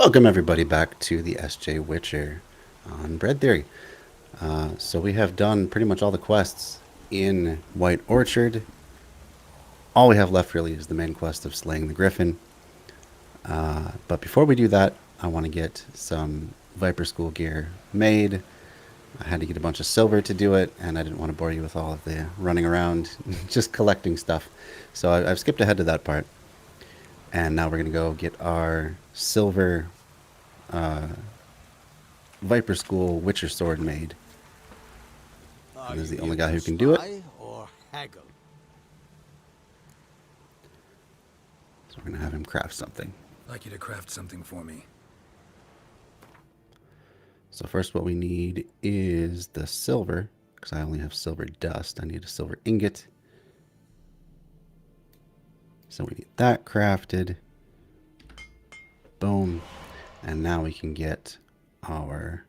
Welcome everybody back to the SJWitcher on Bread Theory. So we have done pretty much all the quests in White Orchard. All we have left really is the main quest of slaying the Griffin. But before we do that, I want to get some Viper School gear made. I had to get a bunch of silver to do it, and I didn't want to bore you with all of the running around just collecting stuff. So I've skipped ahead to that part. And now we're going to go get our silver Viper School Witcher sword made. And this is the only guy who can do it. Or haggle? So we're going to have him craft something. I'd like you to craft something for me. So first what we need is the silver, because I only have silver dust. I need a silver ingot. So we need that crafted. Boom. And now we can get our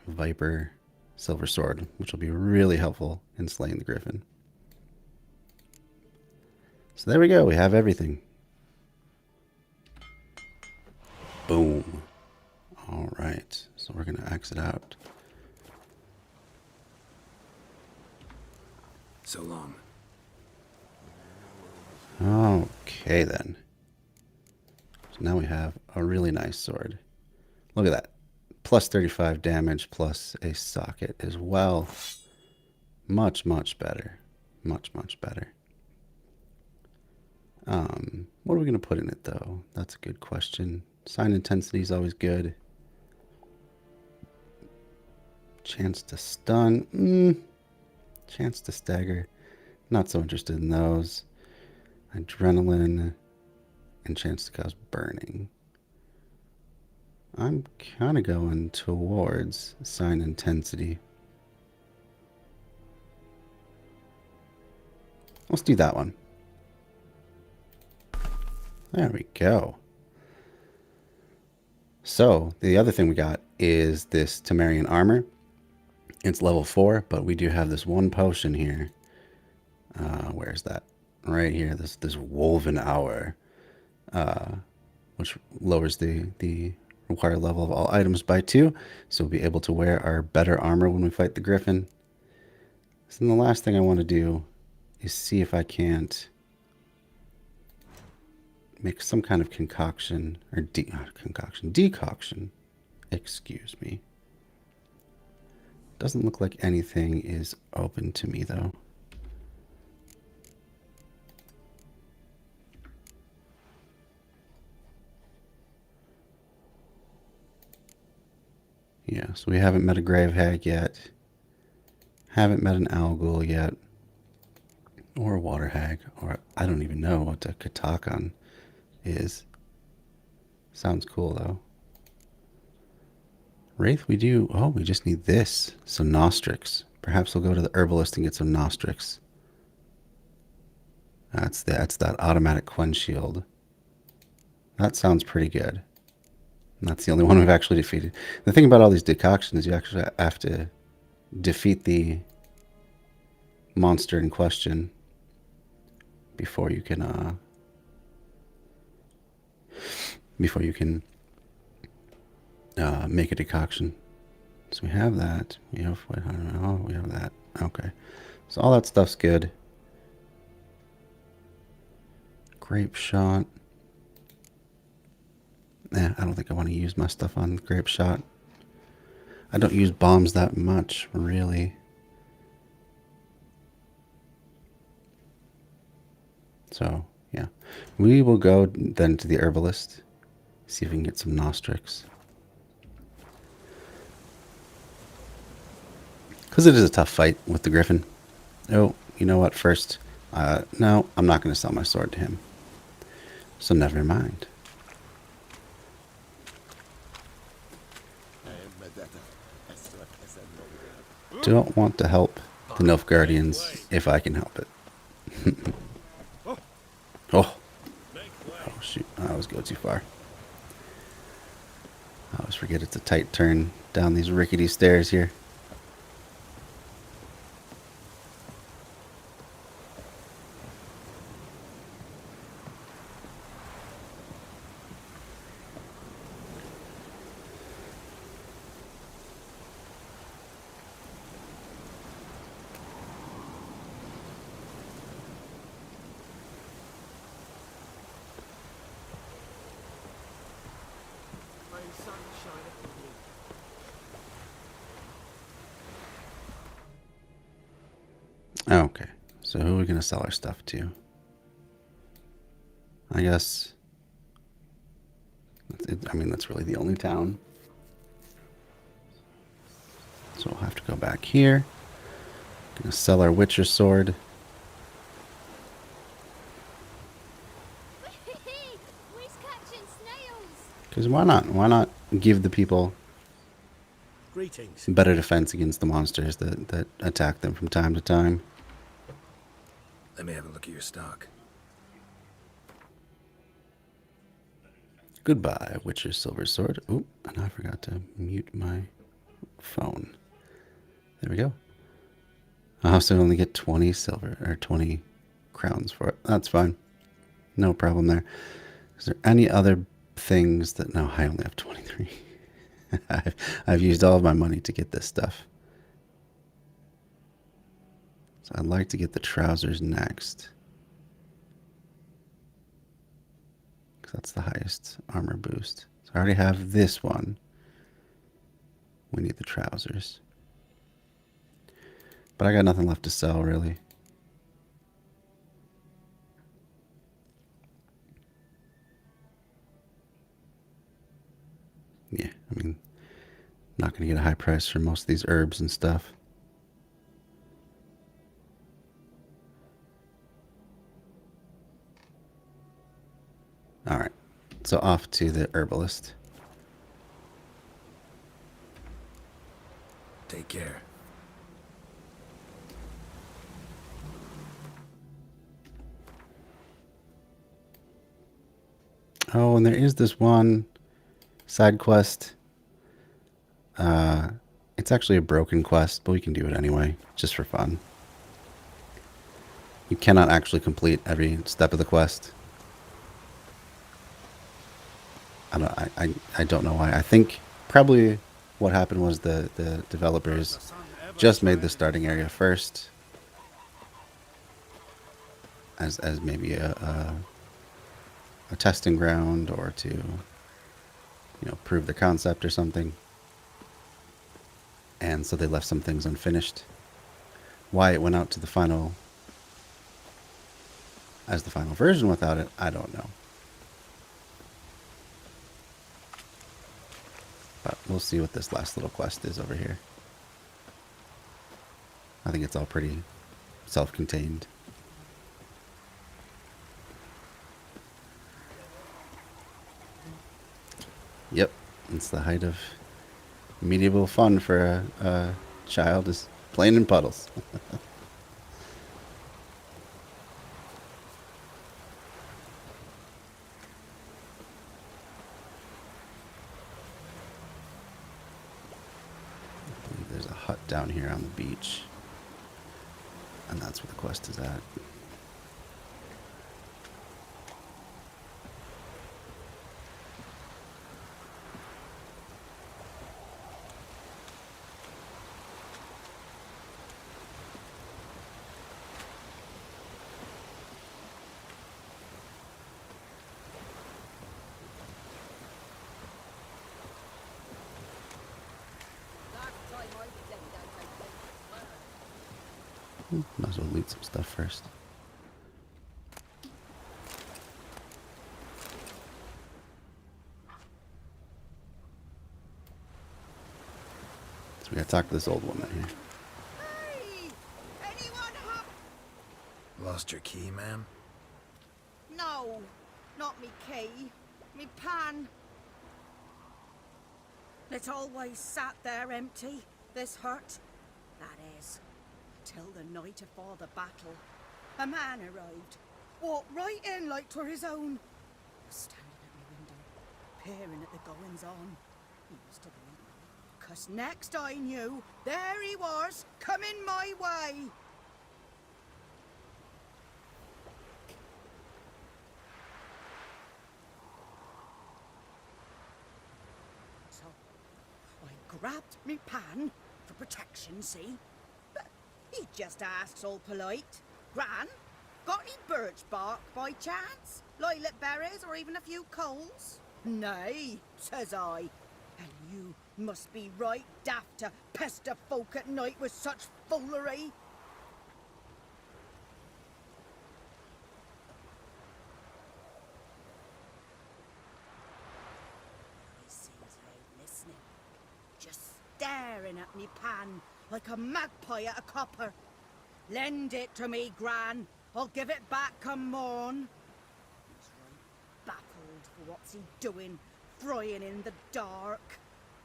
Viper silver sword, which will be really helpful in slaying the Griffin. So there we go. We have everything. Boom. All right. So we're going to exit out. So long. Okay, then. So now we have a really nice sword. Look at that. Plus 35 damage plus a socket as well. Much, much better. Much, much better. What are we going to put in it, though? That's a good question. Sign intensity is always good. Chance to stun. Chance to stagger. Not so interested in those. Adrenaline. And chance to cause burning. I'm kind of going towards sign intensity. Let's do that one. There we go. So, the other thing we got is this Temerian armor. It's level 4, but we do have this one potion here. Where's that? Right here, this woven hour. Which lowers the required level of all items by 2. So we'll be able to wear our better armor when we fight the Griffin. So then the last thing I want to do is see if I can't make some kind of concoction, or decoction. Excuse me. Doesn't look like anything is open to me though. Yeah, so we haven't met a grave hag yet. Haven't met an Alghoul yet. Or a water hag. Or I don't even know what a Katakon is. Sounds cool though. Wraith we do. Oh, we just need this. Some Nostrix. Perhaps we'll go to the herbalist and get some Nostrix. That's that automatic quench shield. That sounds pretty good. And that's the only one we've actually defeated. The thing about all these decoctions is you actually have to defeat the monster in question before you can make a decoction. So we have that. We have I don't know. We have that. Okay. So all that stuff's good. Grape shot. I don't think I want to use my stuff on grape shot. I don't use bombs that much, really. So, yeah. We will go then to the herbalist. See if we can get some Nostrix. Because it is a tough fight with the Griffin. Oh, you know what? First, no, I'm not going to sell my sword to him. So never mind. Don't want to help the Nilfgaardians if I can help it. Oh shoot, I always go too far. I always forget it's a tight turn down these rickety stairs here. Okay, so who are we going to sell our stuff to? I guess, I mean, that's really the only town. So we'll have to go back here. Gonna sell our Witcher sword. We's catching snails. Because why not? Why not give the people Greetings. better defense against the monsters that attack them from time to time? Let me have a look at your stock. Goodbye, Witcher silver sword. Oop, and I forgot to mute my phone. There we go. I also only get 20 silver, or 20 crowns for it. That's fine. No problem there. Is there any other things that... No, I only have 23. I've used all of my money to get this stuff. So I'd like to get the trousers next. Because that's the highest armor boost. So I already have this one. We need the trousers. But I got nothing left to sell, really. Yeah, I mean, not going to get a high price for most of these herbs and stuff. All right, so off to the herbalist. Take care. Oh, and there is this one side quest. It's actually a broken quest, but we can do it anyway, just for fun. You cannot actually complete every step of the quest. I don't know why. I think probably what happened was the developers just made the starting area first as maybe a testing ground, or to, you know, prove the concept or something. And so they left some things unfinished. Why it went out to the final, as the final version without it, I don't know. But we'll see what this last little quest is over here. I think it's all pretty self-contained. Yep, it's the height of medieval fun for a child, is playing in puddles. I believe there's a hut down here on the beach, and that's where the quest is at. Might as well loot some stuff first. So we gotta talk to this old woman here. Hey! Anyone have... Lost your key, ma'am? No, not me key. Me pan. It always sat there empty, this hut. That is, till the night afore the battle. A man arrived, walked right in like 'twere his own. Standing at my window, peering at the goings-on. He used to be. 'Cause next I knew, there he was, coming my way. So I grabbed me pan for protection, see? But he just asks all polite. Gran, got any birch bark by chance? Lilac berries or even a few coals? Nay, says I. And Must be right daft to pester folk at night with such foolery. He seems out listening, just staring at me pan like a magpie at a copper. Lend it to me, Gran. I'll give it back come morn. He's right baffled for what's he doing, frying in the dark.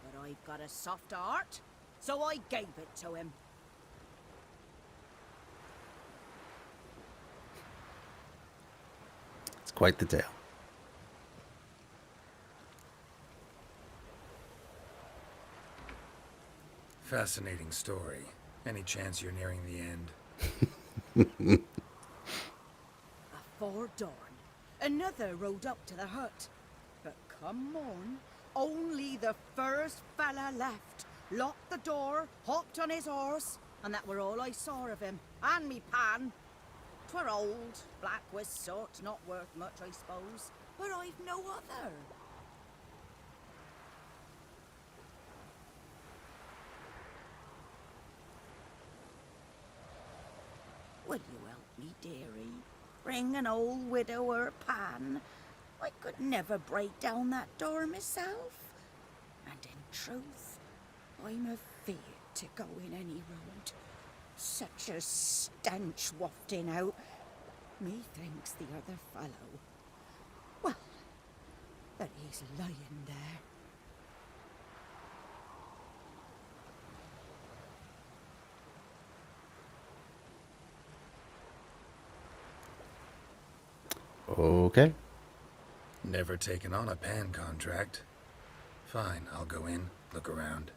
But I've got a soft heart, so I gave it to him. It's quite the tale. Fascinating story. Any chance you're nearing the end? Afore dawn, another rode up to the hut. But come on, only the first fella left, locked the door, hopped on his horse, and that were all I saw of him, and me pan. 'Twere old, black with soot, not worth much, I suppose, but I've no other. Will you help me, dearie? Bring an old widower pan. I could never break down that door myself. And in truth, I'm afeard to go in any road. Such a stench wafting out. Methinks the other fellow, well, that he's lying there. Okay. Never taken on a pan contract. Fine, I'll go in, look around.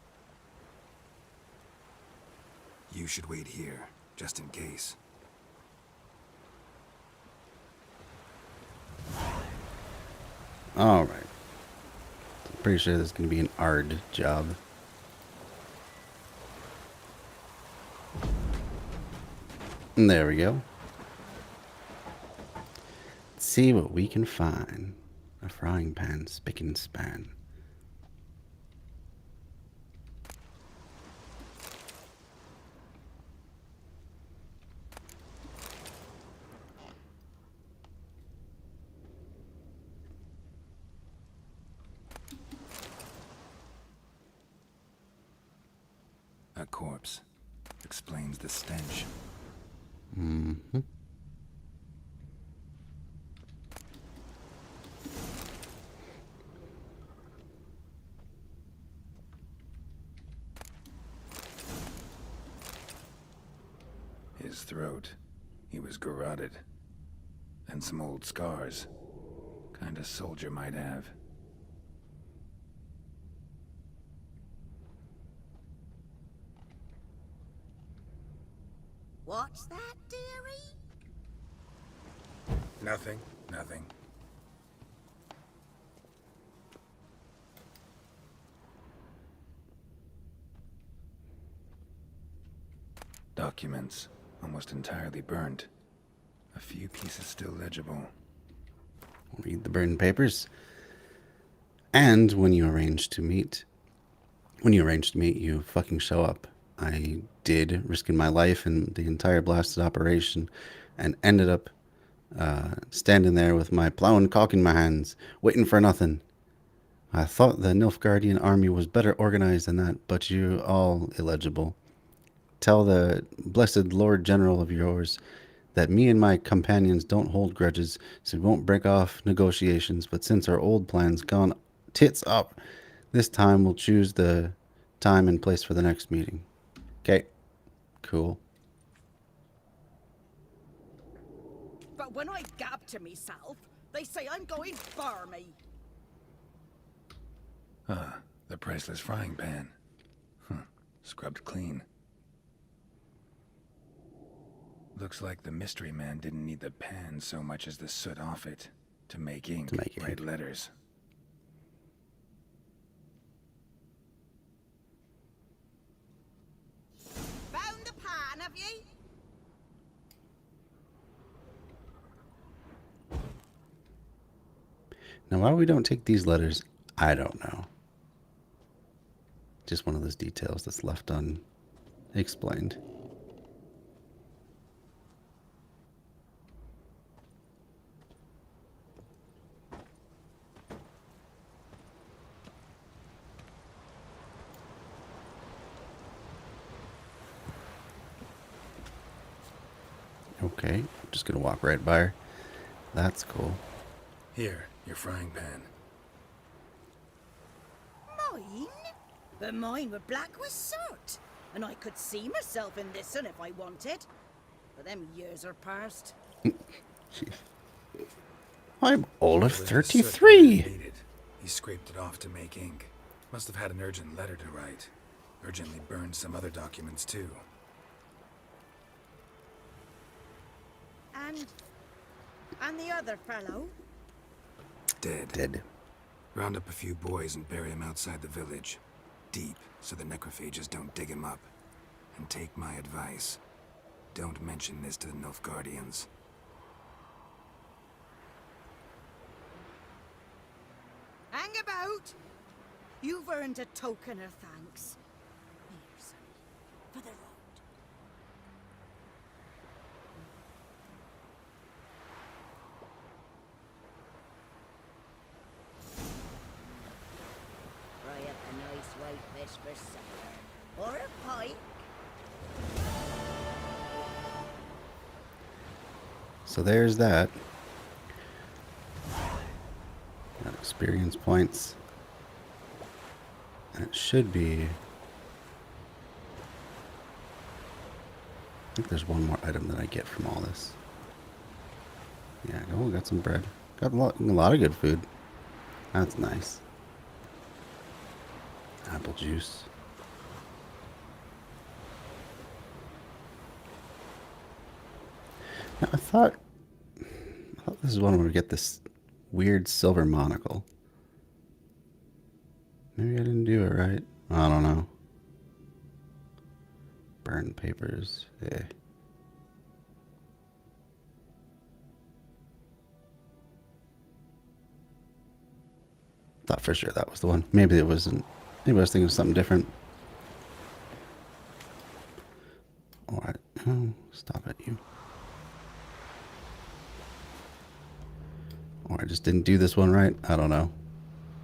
You should wait here, just in case. All right. I'm pretty sure this is going to be an Ard job. And there we go. Let's see what we can find. A frying pan, spick and span. A corpse. Explains the stench. Mm-hmm. His throat. He was garroted. And some old scars. Kind of soldier might have. What's that, dearie? Nothing. Nothing. Documents. Almost entirely burnt. A few pieces still legible. Read the burned papers. And when you arrange to meet, you fucking show up. I did, risking my life in the entire blasted operation, and ended up standing there with my plow and cock in my hands, waiting for nothing. I thought the Nilfgaardian army was better organized than that, but you all illegible. Tell the blessed Lord General of yours that me and my companions don't hold grudges, so we won't break off negotiations, but since our old plan's gone tits up, this time we'll choose the time and place for the next meeting. Okay, cool. But when I gab to myself, they say I'm going barmy. Ah, the priceless frying pan. Scrubbed clean. Looks like the mystery man didn't need the pan so much as the soot off it to make ink, write letters. Found the pan, have ye? Now, why we don't take these letters, I don't know. Just one of those details that's left unexplained. Okay, just gonna walk right by her. That's cool. Here, your frying pan. Mine? But mine were black with soot, and I could see myself in this one if I wanted. But them years are past. I'm only It was the soot 33. that needed. He scraped it off to make ink. Must have had an urgent letter to write. Urgently burned some other documents too. And the other fellow? Dead. Dead. Round up a few boys and bury him outside the village. Deep, so the necrophages don't dig him up. And take my advice. Don't mention this to the Nilfgaardians. Hang about! You've earned a token of thanks. Here, son, for the road. Fry up a nice white fish for supper. Or a pike. So there's that. Got experience points. And it should be... I think there's one more item that I get from all this. Yeah, oh, got some bread. Got a lot of good food. That's nice. Apple juice. Now, I thought this is one where we get this weird silver monocle. Maybe I didn't do it right. I don't know. Burned papers. Yeah. Thought for sure that was the one. Maybe it wasn't. Maybe I was thinking of something different. Alright. Oh, stop it, you. Or I just didn't do this one right. I don't know.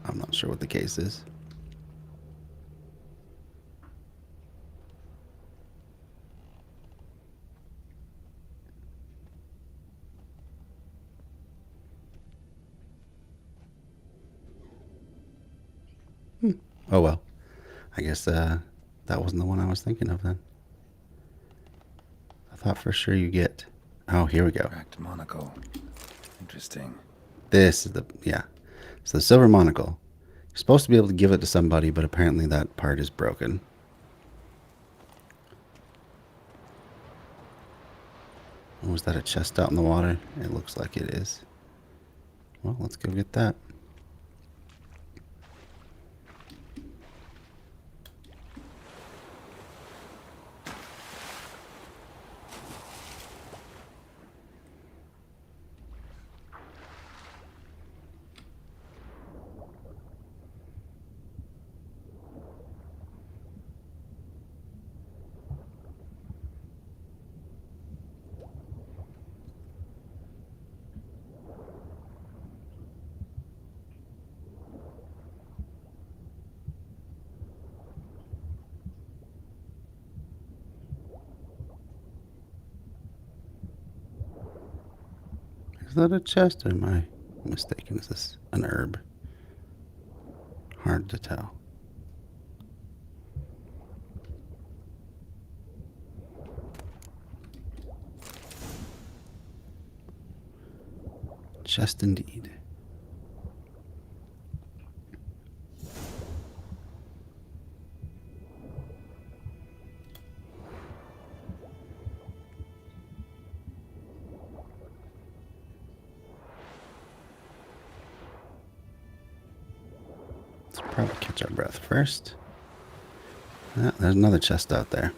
I'm not sure what the case is. Oh well. I guess that wasn't the one I was thinking of then. I thought for sure you get... Oh, here we go. Cracked monocle. Interesting. This is the... Yeah. So the silver monocle. You're supposed to be able to give it to somebody, but apparently that part is broken. Oh, was that a chest out in the water? It looks like it is. Well, let's go get that. Is that a chest or am I mistaken? Is this an herb? Hard to tell. Chest indeed. Let's probably catch our breath first. Ah, there's another chest out there.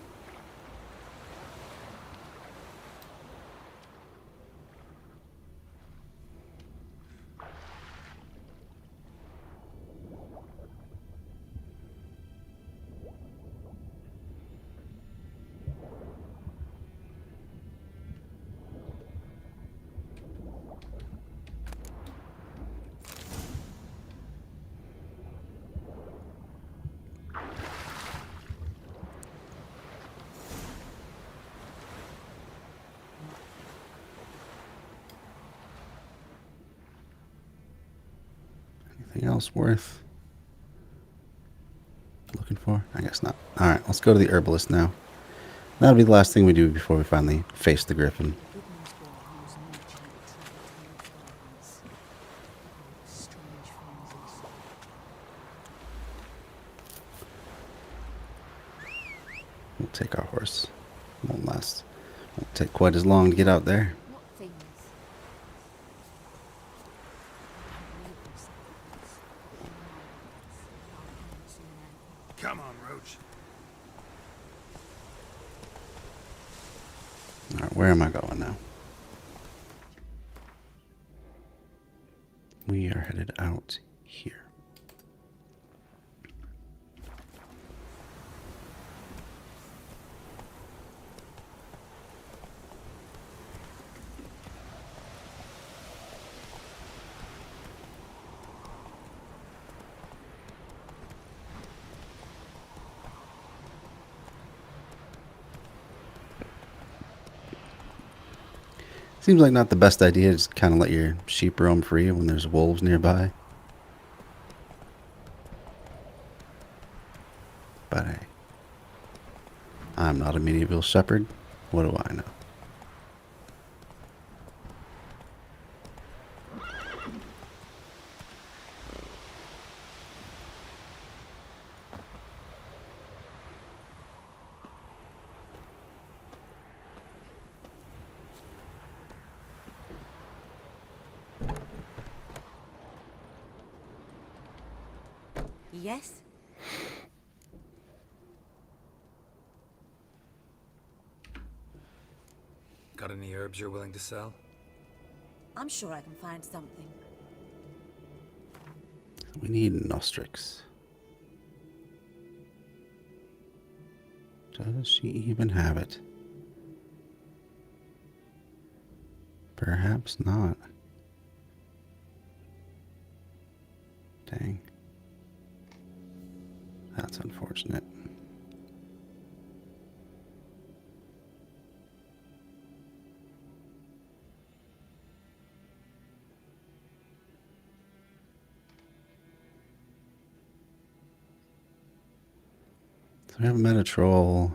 Anything else worth looking for? I guess not. Alright, let's go to the herbalist now. That'll be the last thing we do before we finally face the Griffin. Goodman's boy knows no child travel to North Gardens. With strange frenzies. We'll take our horse. Won't last. Won't take quite as long to get out there. What things? Come on, Roach. Alright, where am I going now? We are headed out here. Seems like not the best idea to just kind of let your sheep roam free when there's wolves nearby. But hey, I'm not a medieval shepherd. What do I know? Yes? Got any herbs you're willing to sell? I'm sure I can find something. We need Nostrix. Does she even have it? Perhaps not. Dang. That's unfortunate. So we have Metatroll,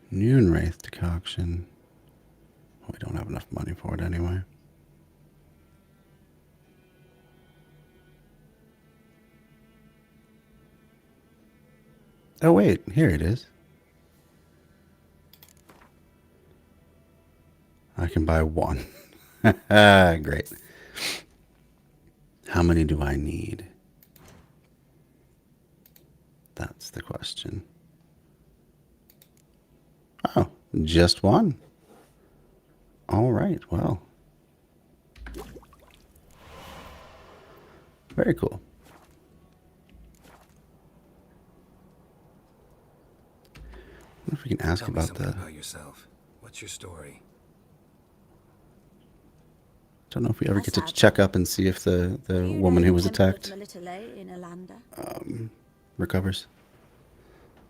Noon Wraith decoction. We don't have enough money for it anyway. Oh wait, here it is. I can buy one. Great. How many do I need? That's the question. Oh, just one. All right, well. Very cool. I wonder if we can ask Tell me about something the... about yourself. What's your story? Don't know if we ever get to Sad. check up and see if the woman who was attacked in Alanda. recovers.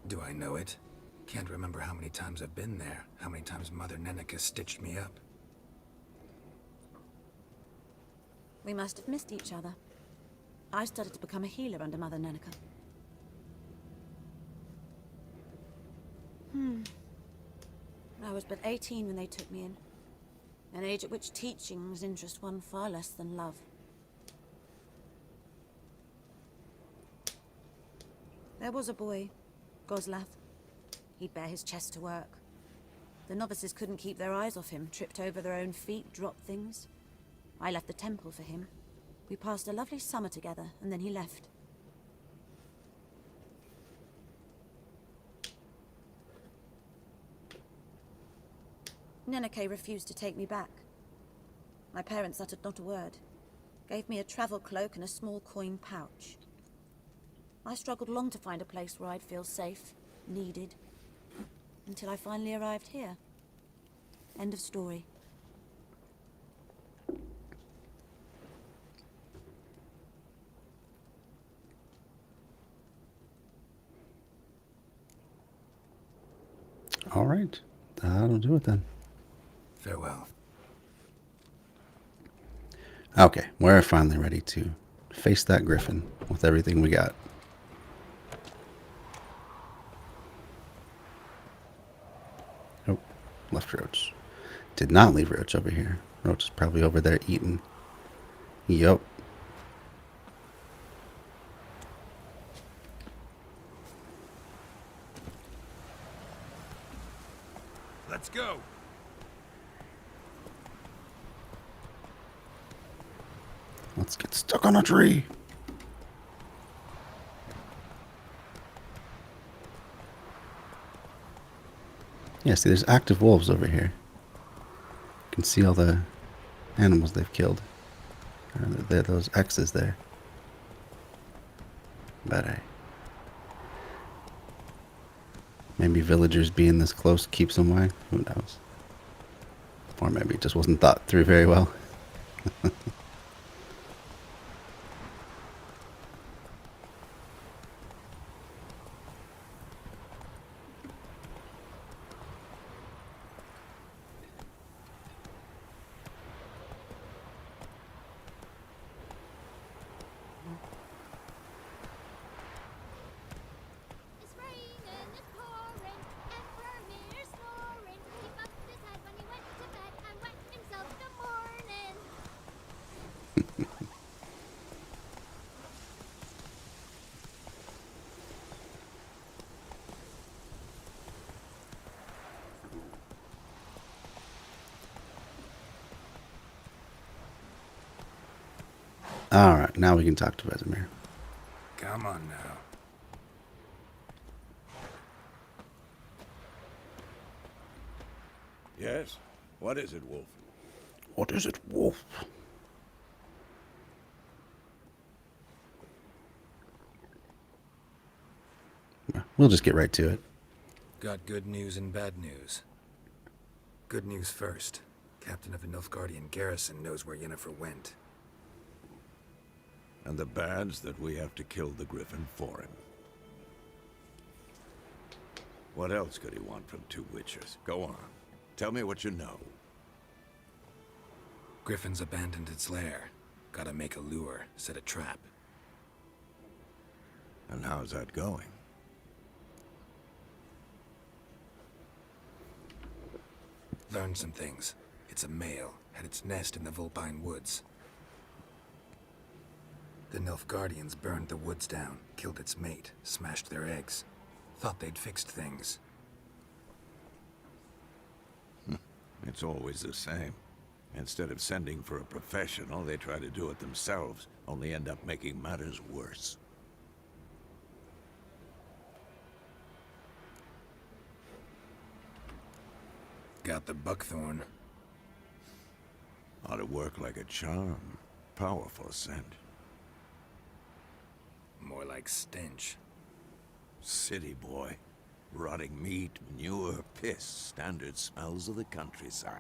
Do I know it? Can't remember how many times I've been there. How many times Mother Nenica stitched me up. We must have missed each other. I started to become a healer under Mother Nenica. I was but 18 when they took me in. An age at which teachings interest one far less than love. There was a boy, Goslav. He'd bare his chest to work. The novices couldn't keep their eyes off him, tripped over their own feet, dropped things. I left the temple for him. We passed a lovely summer together, and then he left. Neneke refused to take me back. My parents uttered not a word. Gave me a travel cloak and a small coin pouch. I struggled long to find a place where I'd feel safe, needed, until I finally arrived here. End of story. All right, that'll do it then. Farewell. Okay, we're finally ready to face that Griffin with everything we got. Oh, left Roach. Did not leave Roach over here. Roach is probably over there eating. Yup. Let's go. Let's get stuck on a tree. Yeah, see, there's active wolves over here. You can see all the animals they've killed. There, those X's there. But maybe villagers being this close keeps them away. Who knows? Or maybe it just wasn't thought through very well. It's raining, it's pouring, and Vermeer's snoring. He bumped his head when he went to bed and wet himself in the morning. Alright, now we can talk to Vesemir. Come on now. Yes? What is it, Wolf? What is it, wolf? We'll just get right to it. Got good news and bad news. Good news first. Captain of the Nilfgaardian garrison knows where Yennefer went. And the bad's that we have to kill the Griffin for him. What else could he want from two Witchers? Go on. Tell me what you know. Griffin's abandoned its lair. Gotta make a lure, set a trap. And how's that going? Learned some things. It's a male, had its nest in the Vulpine Woods. The Nilfgaardians burned the woods down, killed its mate, smashed their eggs. Thought they'd fixed things. It's always the same. Instead of sending for a professional, they try to do it themselves, only end up making matters worse. Got the buckthorn. Ought to work like a charm. Powerful scent. More like stench. City boy. Rotting meat, manure, piss. Standard smells of the countryside.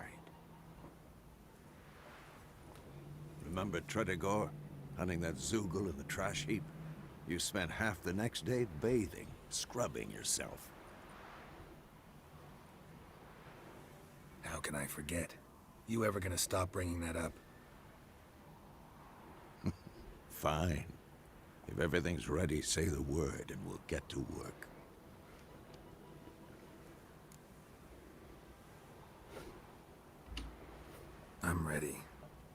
Remember Tredegor? Hunting that Zoogle in the trash heap? You spent half the next day bathing, scrubbing yourself. How can I forget? You ever gonna stop bringing that up? Fine. If everything's ready, say the word and we'll get to work. I'm ready.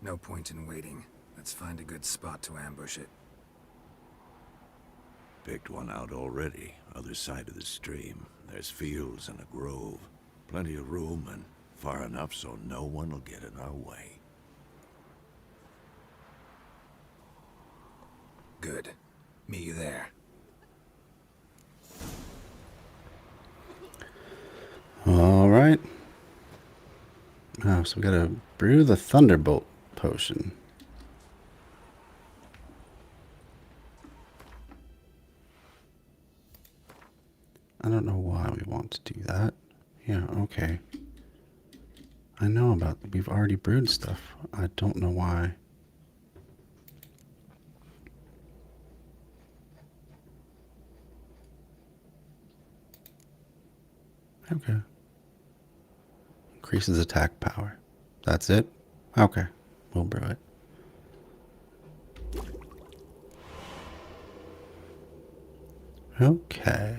No point in waiting. Let's find a good spot to ambush it. Picked one out already, other side of the stream. There's fields and a grove. Plenty of room and far enough so no one will get in our way. Good. Meet you there. All right. Oh, so we gotta brew the Thunderbolt potion. I don't know why we want to do that. Yeah, okay. I know about, we've already brewed stuff. I don't know why. Okay. Increases attack power. That's it? Okay. We'll brew it. Okay.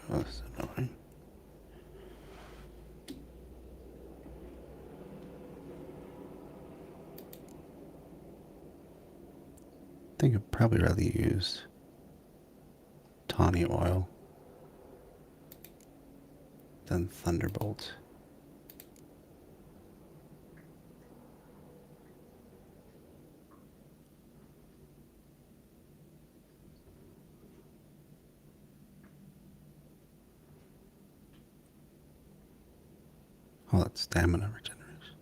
Oh, that's annoying. I think I'd probably rather use tawny oil than Thunderbolt. Oh, that's stamina regeneration.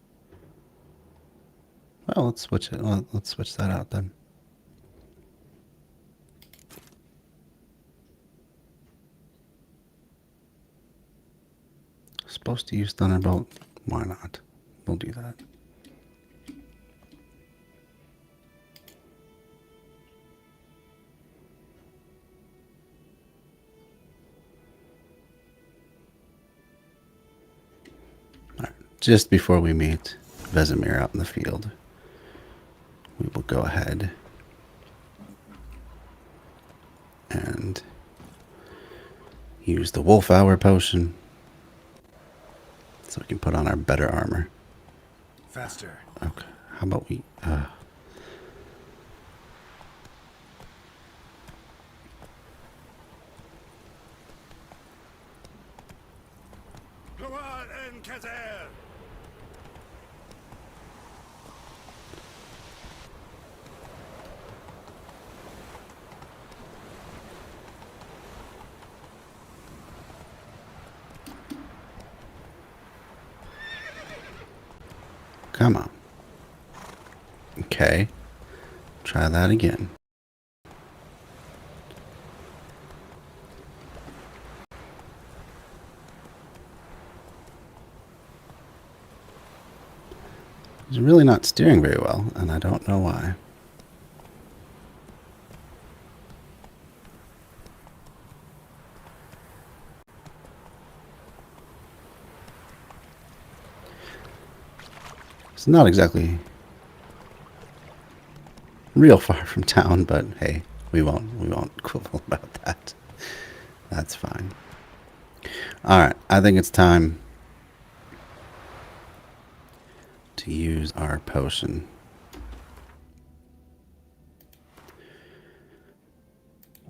Well, let's switch it. Well, let's switch that out then. Supposed to use Thunderbolt. Why not? We'll do that. All right. Just before we meet Vesemir out in the field, we will go ahead and use the Wolf Hour potion so we can put on our better armor. Faster. Okay. How about we... Come on, Enkazer! Come on. Okay. Try that again. He's really not steering very well, and I don't know why. It's not exactly real far from town, but hey, we won't quibble about that. That's fine. All right, I think it's time to use our potion.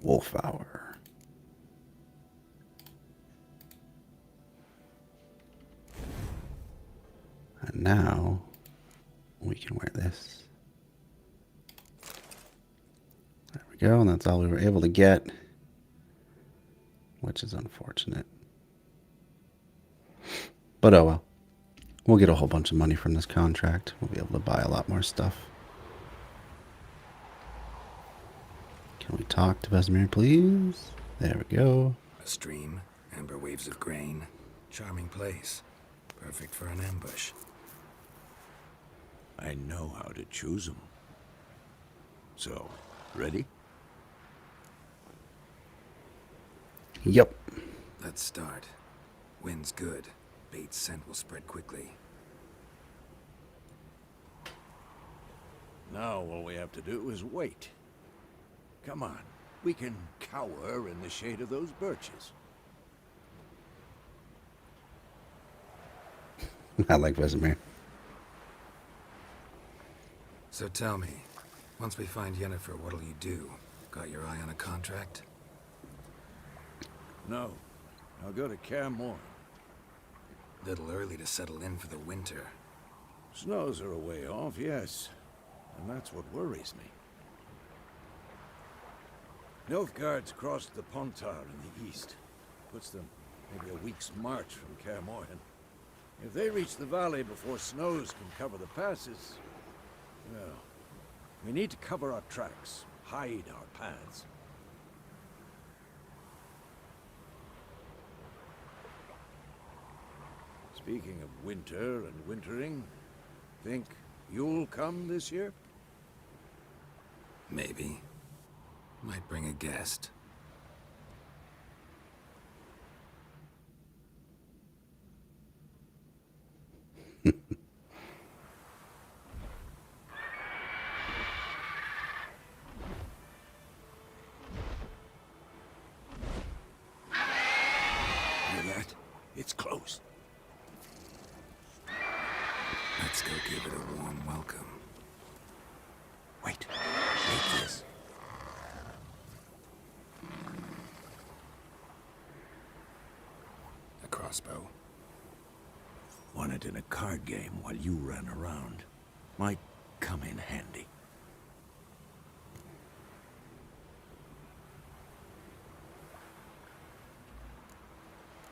Wolf Hour. And now we can wear this. There we go, and that's all we were able to get, which is unfortunate. But oh well. We'll get a whole bunch of money from this contract. We'll be able to buy a lot more stuff. Can we talk to Vesemir, please? There we go. A stream, amber waves of grain. Charming place. Perfect for an ambush. I know how to choose them. So, ready? Yep. Let's start. Wind's good. Bait's scent will spread quickly. Now all we have to do is wait. Come on, we can cower in the shade of those birches. I like Vesemir. So tell me, once we find Yennefer, what'll you do? Got your eye on a contract? No, I'll go to Kaer Morhen. Little early to settle in for the winter. Snows are a way off, yes. And that's what worries me. Nilfgaard's crossed the Pontar in the east. Puts them maybe a week's march from Kaer Morhen. If they reach the valley before snows can cover the passes, well, we need to cover our tracks, hide our paths. Speaking of winter and wintering, think you'll come this year? Maybe. Might bring a guest. Let's go give it a warm welcome. Wait. Take this. A crossbow. Won it in a card game while you ran around. Might come in handy.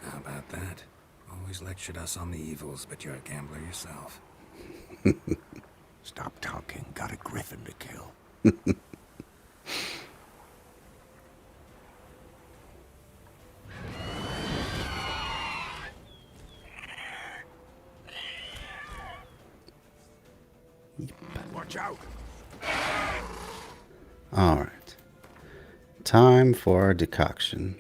How about that? Always lectured us on the evils, but you're a gambler yourself. Stop talking. Got a Griffin to kill. Watch out! All right. Time for a decoction.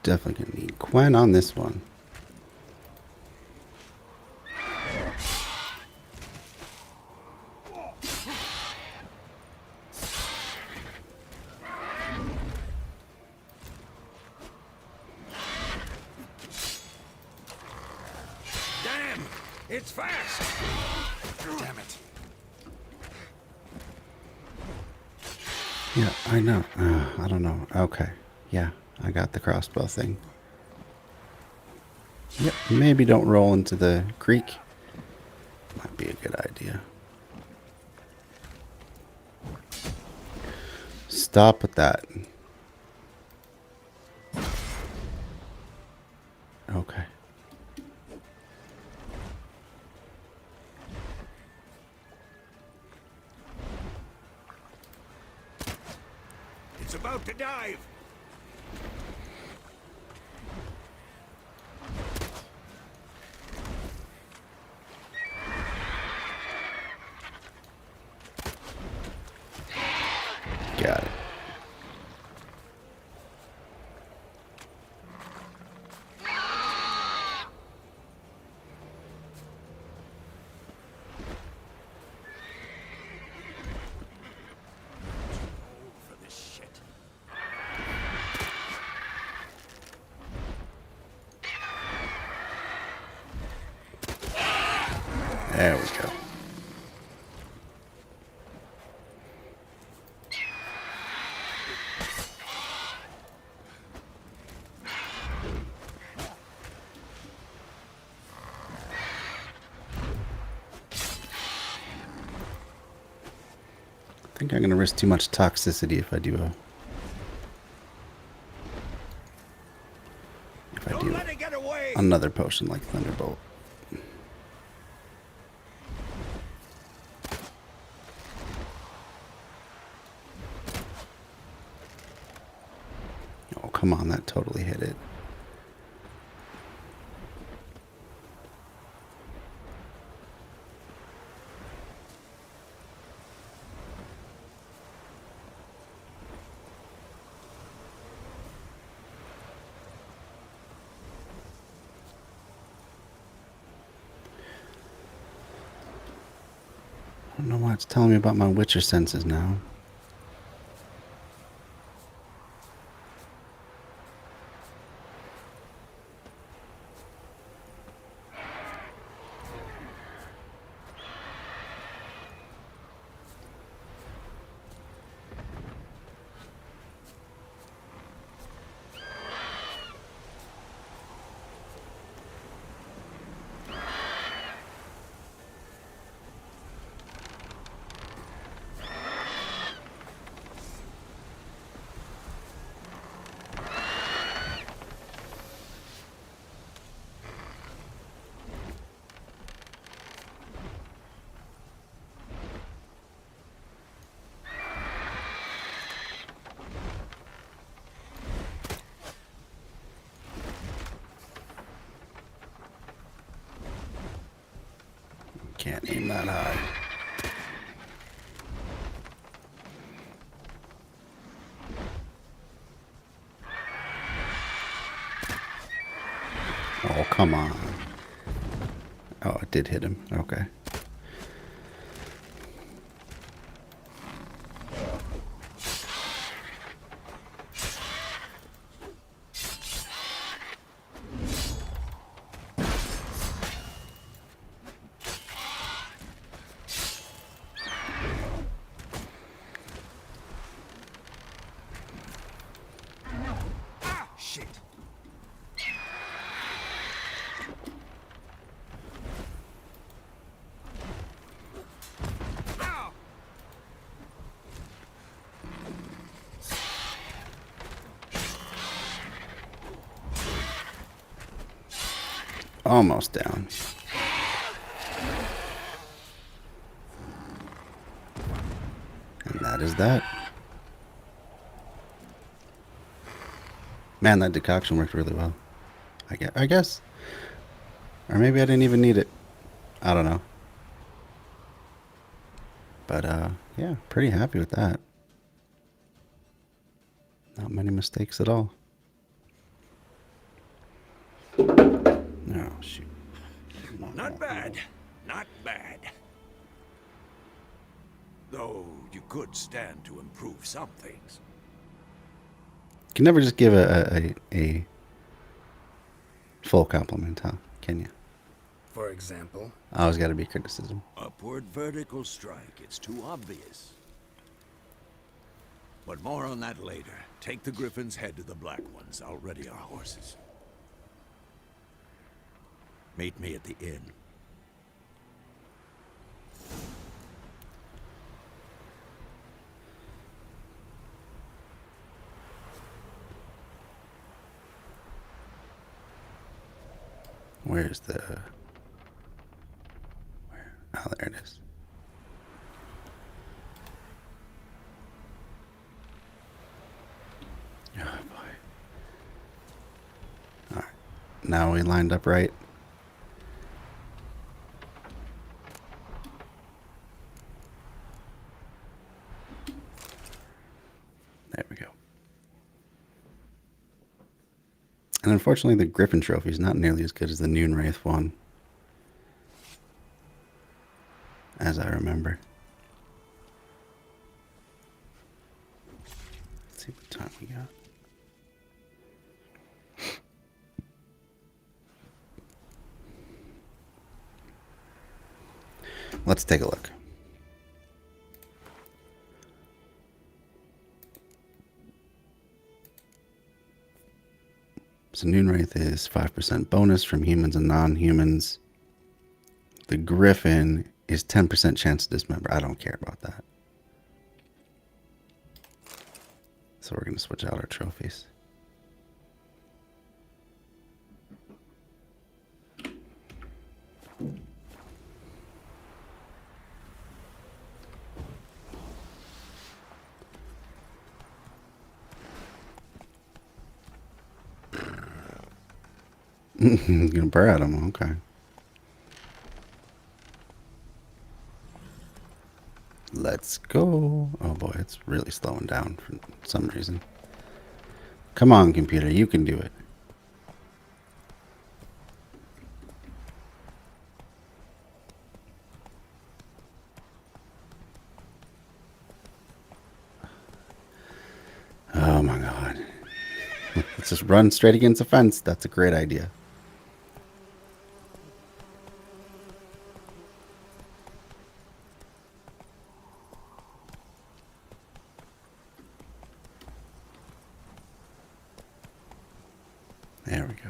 Definitely gonna need Quen on this one. Damn! It's fast! Damn it. Yeah, I know. I don't know. Okay. Yeah, I got the crossbow thing. Yep, maybe don't roll into the creek. Might be a good idea. Stop with that. Okay. It's about to dive! Got it. For this shit. There we go. I think I'm going to risk too much toxicity if I do Don't let it get away! another potion like Thunderbolt. Oh, come on, that totally hit it. I don't know why it's telling me about my Witcher senses now. can't aim that high. Oh, come on. Oh, it did hit him. Okay. Shit. Almost down. And that is that. Man, that decoction worked really well. I guess. Or maybe I didn't even need it. I don't know. But, yeah, pretty happy with that. Not many mistakes at all. Oh, shoot. Not bad. Not bad. Though you could stand to improve some things. You can never just give a full compliment, huh? Can you? For example, Always got to be criticism. Upward vertical strike. It's too obvious. But more on that later. Take the Griffin's head to the Black Ones. I'll ready our horses. Meet me at the inn. Where's the... Where? Oh, there it is. Oh, boy. Alright. Now we lined up right. There we go. And unfortunately, the Griffin trophy is not nearly as good as the Noon Wraith one. As I remember. Let's see what time we got. Let's take a look. So Noon Wraith is 5% bonus from humans and non-humans. The Griffin is 10% chance to dismember. I don't care about that. So we're going to switch out our trophies. He's gonna burr at him. Okay. Let's go. Oh boy, it's really slowing down for some reason. Come on, computer, you can do it. Oh my god. Let's just run straight against the fence. That's a great idea. There we go.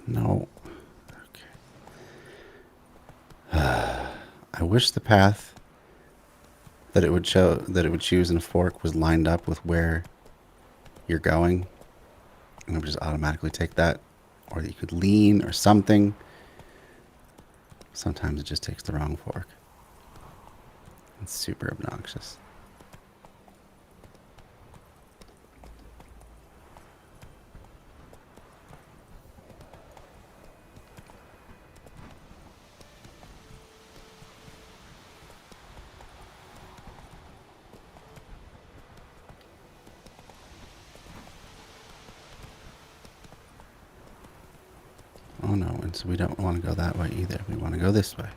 No. Okay. I wish the path that it would choose in a fork was lined up with where you're going, and it would just automatically take that. Or that you could lean or something. Sometimes it just takes the wrong fork. It's super obnoxious. Oh no, and so we don't want to go that way either. We want to go this way.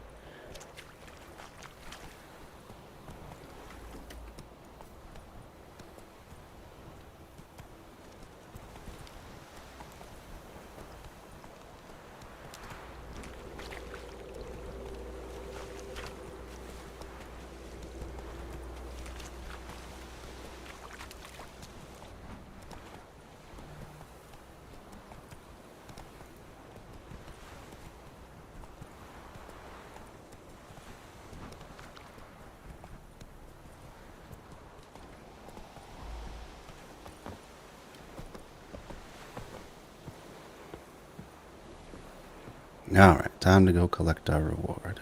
Alright, time to go collect our reward.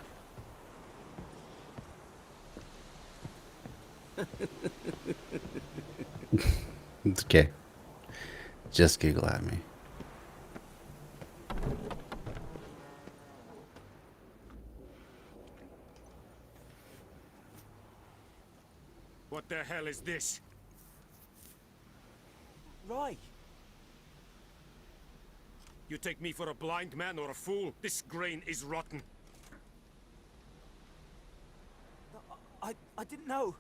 It's okay. Just giggle at me. What the hell is this? Right. You take me for a blind man or a fool? This grain is rotten. I didn't know.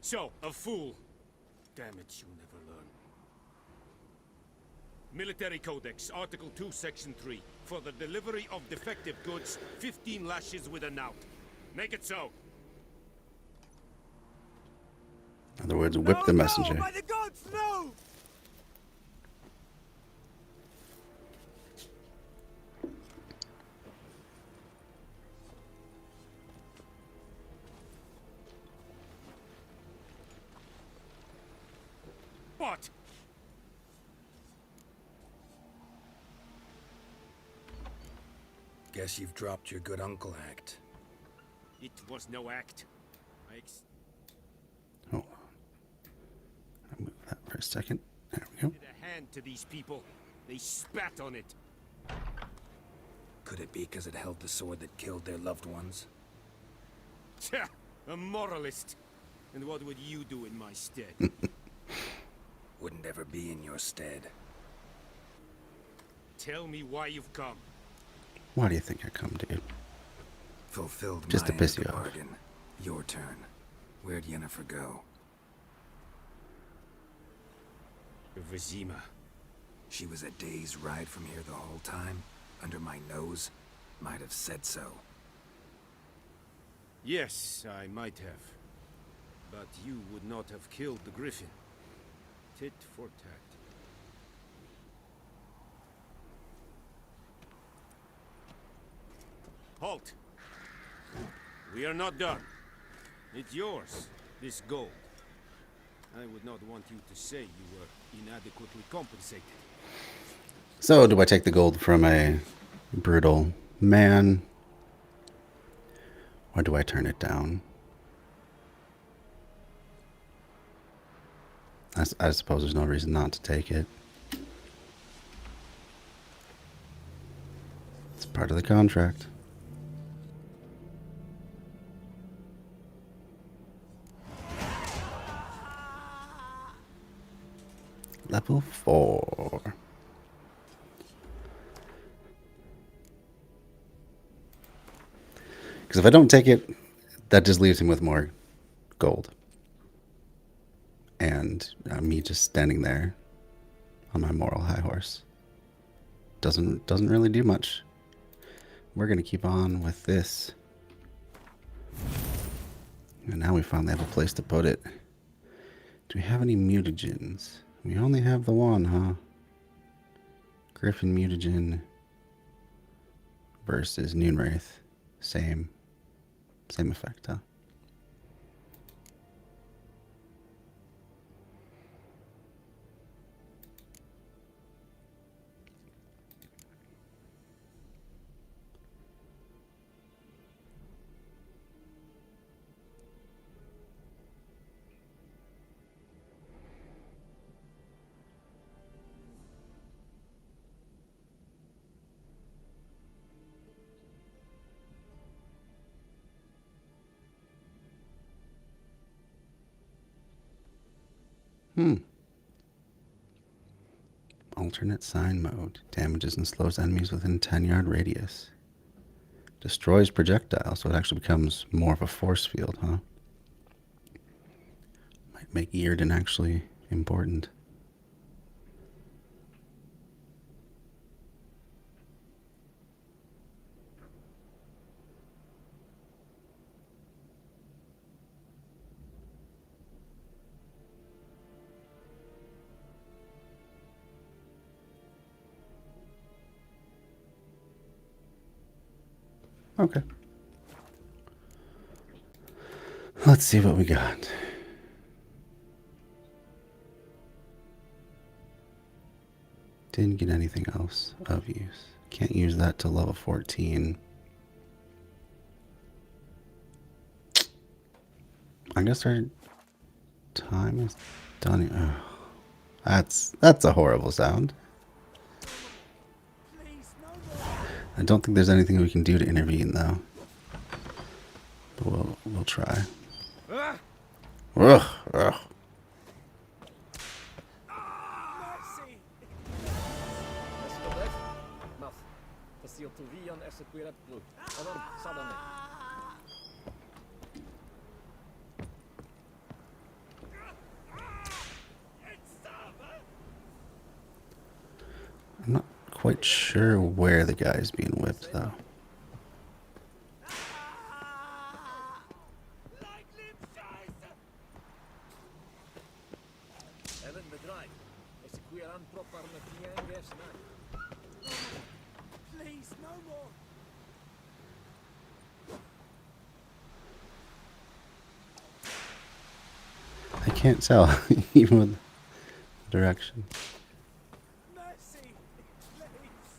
So, a fool. Damn it, you never learn. Military Codex, Article 2, Section 3. For the delivery of defective goods, 15 lashes with a knout. Make it so. In other words, whip the messenger. No, by the gods, no! What? Guess you've dropped your good uncle act. It was no act. Hold on. I'll move that for a second. There we go. Did a hand to these people. They spat on it. Could it be because it held the sword that killed their loved ones? Tja, a moralist. And what would you do in my stead? Wouldn't ever be in your stead. Tell me why you've come. Why do you think I come, dude? Fulfilled Just my to end piss of you the off. bargain. Your turn. Where'd Yennefer go? Vizima. She was a day's ride from here the whole time? Under my nose? Might have said so. Yes, I might have. But you would not have killed the Griffin. Tit for tat. Halt! We are not done. It's yours, this gold. I would not want you to say you were inadequately compensated. So, do I take the gold from a brutal man? Or do I turn it down? I suppose there's no reason not to take it. It's part of the contract. Level 4. Because if I don't take it, that just leaves him with more gold. And me just standing there on my moral high horse doesn't really do much. We're gonna keep on with this. And now we finally have a place to put it. Do we have any mutagens? We only have the one, huh? Griffin mutagen versus Noonwraith. Same effect, huh? Alternate sign mode. Damages and slows enemies within 10-yard radius. Destroys projectiles, so it actually becomes more of a force field, huh? Might make Earden actually important. Okay. Let's see what we got. Didn't get anything else of use. Can't use that till level 14. I guess our time is done. Oh, that's a horrible sound. I don't think there's anything we can do to intervene, though. But we'll try. Ugh, ugh. I'm not quite sure where the guy's being whipped, though. Please, no more. I can't tell, even with the direction. Mercy, please.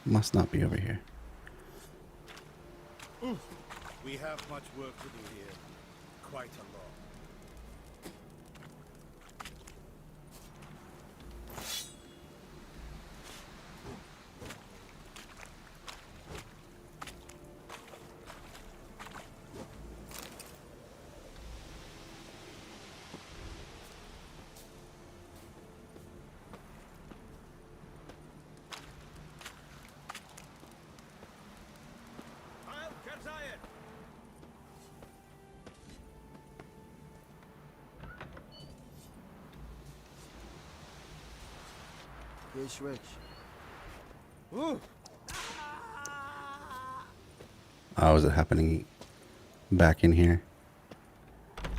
Must not be over here. We have much work to do here. Quite a lot. Oh, is it happening back in here?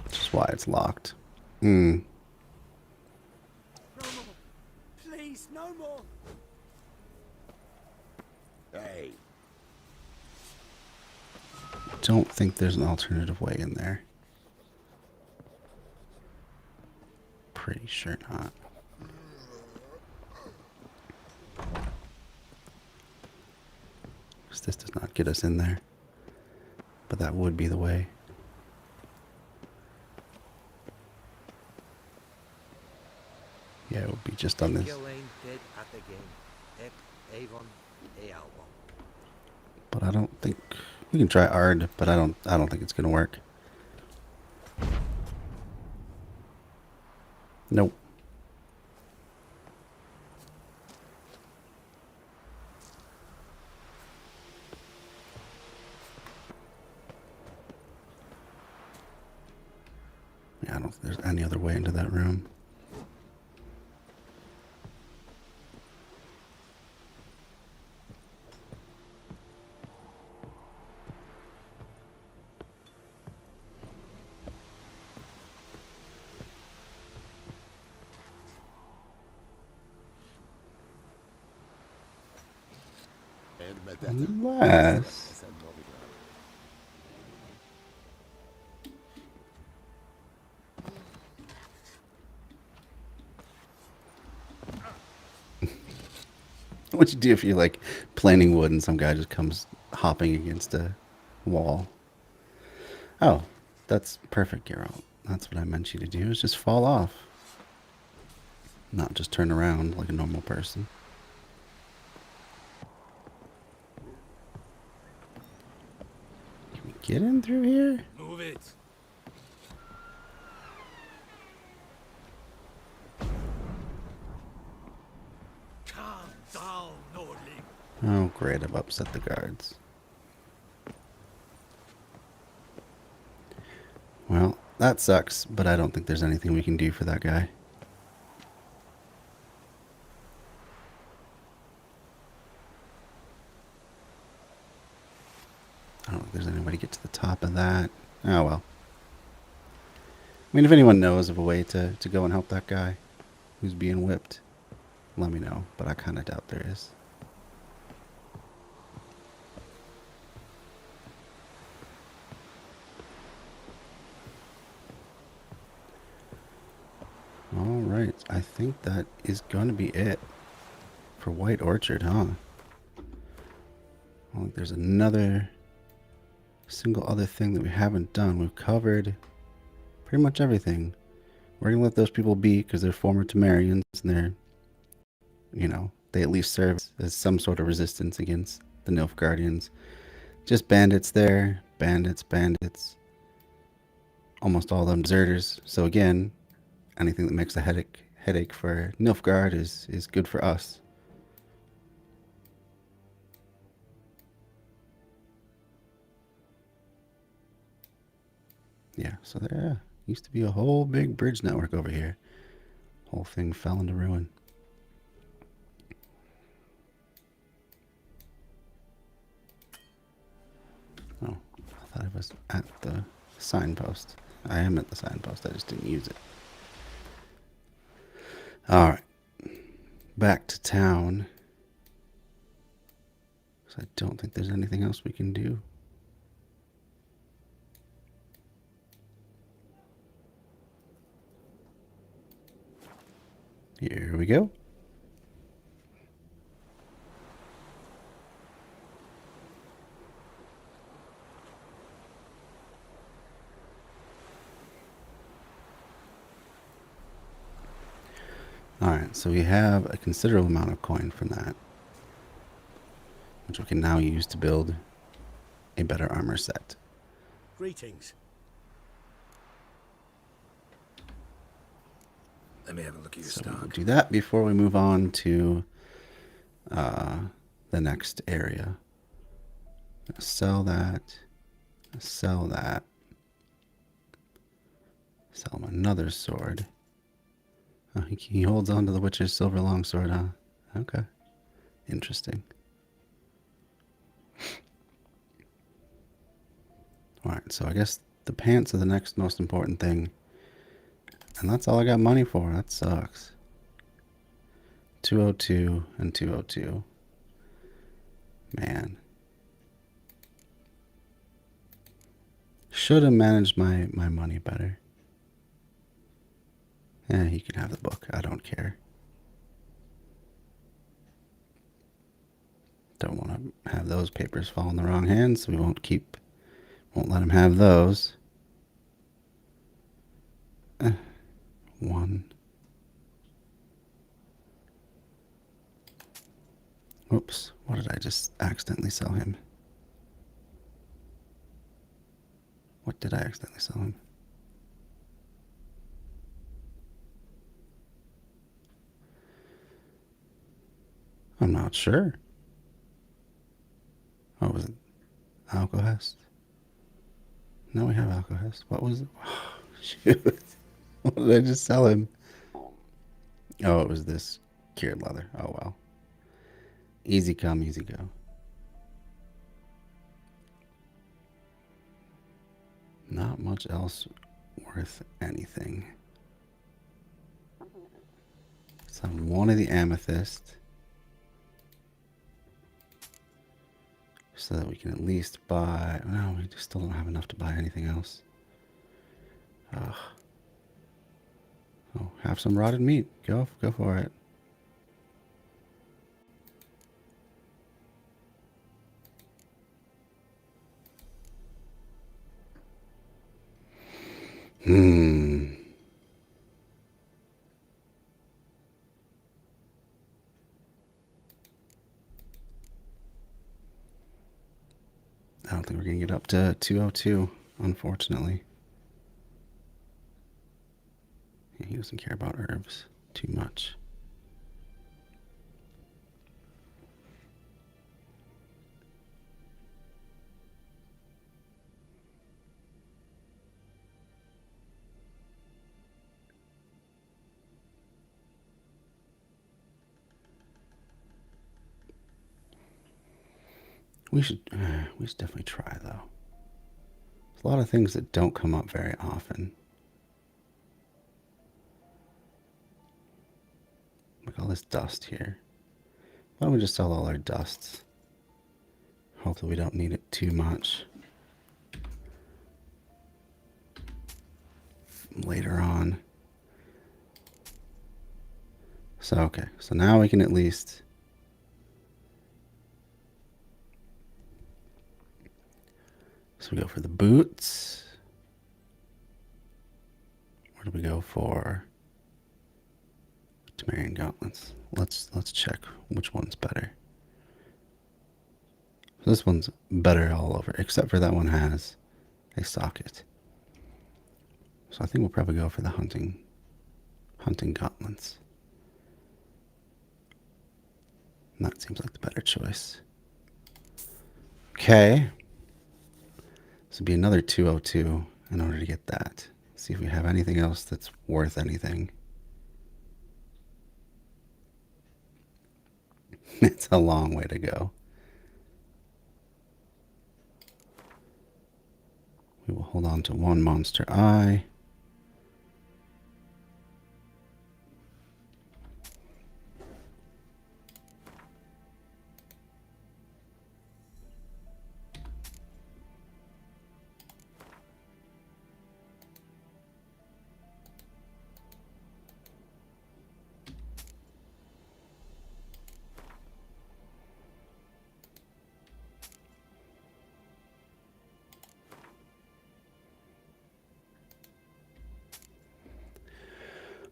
Which is why it's locked. No more. Please, no more. Hey. Don't think there's an alternative way in there. Pretty sure not. This does not get us in there. But that would be the way. Yeah, it would be just on this. But I don't think we can try Ard, but I don't think it's gonna work. Nope. Yeah, I don't think there's any other way into that room. Unless... What'd you do if you're like planting wood and some guy just comes hopping against a wall? Oh, that's perfect, Geralt. That's what I meant you to do, is just fall off. Not just turn around like a normal person. Give get in through here? Move it. Calm down, Nordling. Oh, great. I've upset the guards. Well, that sucks, but I don't think there's anything we can do for that guy. I don't think there's any way to get to the top of that. Oh, well. I mean, if anyone knows of a way to go and help that guy who's being whipped, let me know, but I kind of doubt there is. Alright, I think that is going to be it for White Orchard, huh? I think there's another single other thing that we haven't done. We've covered pretty much everything. We're going to let those people be because they're former Temerians and they're, you know, they at least serve as some sort of resistance against the Nilfgaardians. Just bandits there. Bandits. Almost all of them deserters. So again, anything that makes a headache for Nilfgaard is good for us. Yeah, so there used to be a whole big bridge network over here. Whole thing fell into ruin. Oh, I thought I was at the signpost. I am at the signpost, I just didn't use it. Alright. Back to town. So I don't think there's anything else we can do. Here we go. Alright, so we have a considerable amount of coin from that, which we can now use to build a better armor set. Greetings. Let me have a look at your So we'll stock. do that before we move on to the next area. Sell that. Sell that. Sell him another sword. Oh, he holds on to the Witcher's silver longsword, huh? Okay. Interesting. Alright, so I guess the pants are the next most important thing. And that's all I got money for. That sucks. 202 and 202. Man. Should have managed my money better. Yeah, you can have the book. I don't care. Don't want to have those papers fall in the wrong hands, so we won't let him have those. One. Whoops. What did I just accidentally sell him? What did I accidentally sell him? I'm not sure. What was it? Alcohest? No, we have Alcohest. What was it? Oh, shoot. What did I just sell him? Oh, it was this cured leather. Oh, well. Easy come, easy go. Not much else worth anything. So one of the amethyst. So that we can at least buy... No, we just still don't have enough to buy anything else. Ugh. Oh, have some rotted meat. Go for it. Oh don't think we're going to get up to 202, unfortunately. Yeah, he doesn't care about herbs too much. We should definitely try, though. There's a lot of things that don't come up very often. Look at all this dust here. Why don't we just sell all our dusts? Hopefully we don't need it too much later on. So, okay. So now we can at least... So we go for the boots. Where do we go for Temerian gauntlets? Let's check which one's better. So this one's better all over, except for that one has a socket. So I think we'll probably go for the hunting gauntlets. And that seems like the better choice. Okay. This would be another 202 in order to get that. See if we have anything else that's worth anything. It's a long way to go. We will hold on to one monster eye.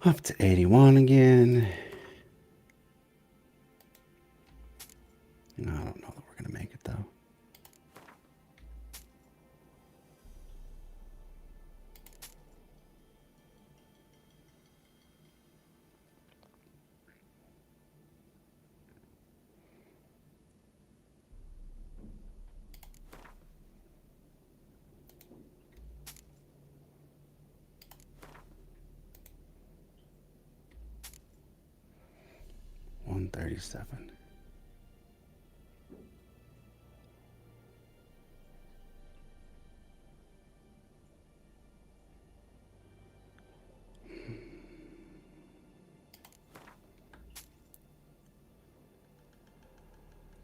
Up to 81 again. No, I don't know that we're going to make it, though. $137.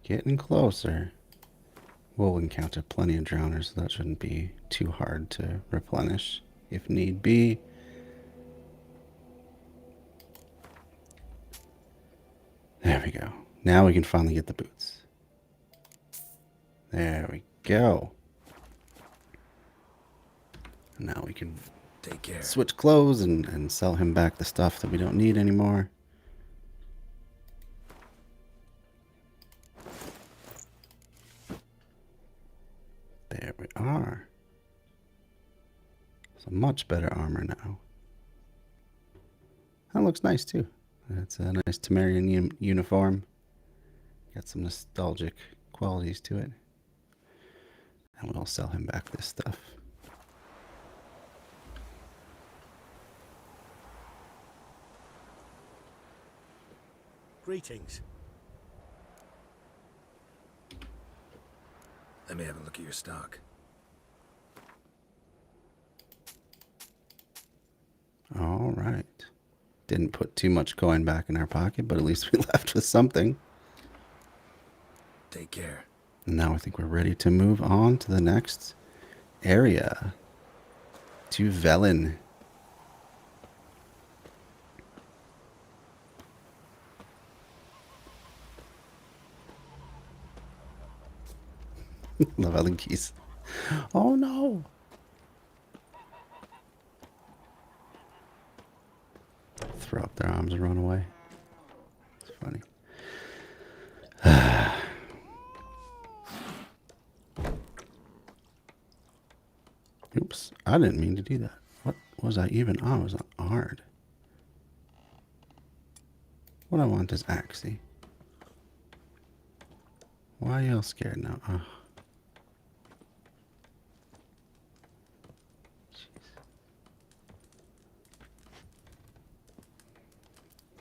Getting closer. We'll encounter plenty of drowners, so that shouldn't be too hard to replenish if need be. There we go. Now we can finally get the boots. There we go. And now we can Take care. switch clothes and sell him back the stuff that we don't need anymore. There we are. So much better armor now. That looks nice too. It's a nice Temerian uniform. Got some nostalgic qualities to it. And we'll sell him back this stuff. Greetings. Let me have a look at your stock. All right. Didn't put too much coin back in our pocket, but at least we left with something. Take care. And now I think we're ready to move on to the next area. To Velen. The Velen keys. Oh no! Throw up their arms and run away. It's funny. I didn't mean to do that. What was I even on? I was on hard. What I want is Axie. Why are y'all scared now? Oh.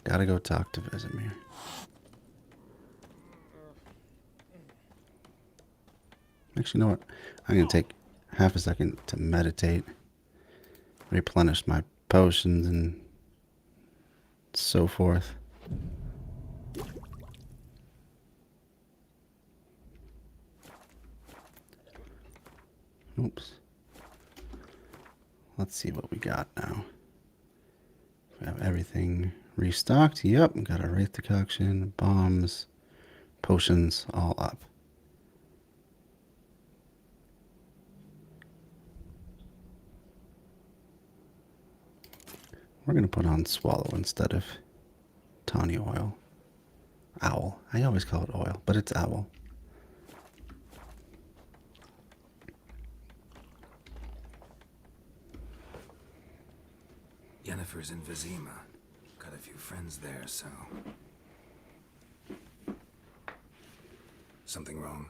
Gotta go talk to Vesemir. Actually, you know what? I'm gonna take half a second to meditate, replenish my potions, and so forth. Oops. Let's see what we got now. We have everything restocked. Yep, we got a wraith decoction, bombs, potions, all up. We're going to put on Swallow instead of Tawny Oil. Owl. I always call it oil, but it's Owl. Yennefer's in Vizima. Got a few friends there, so... Something wrong?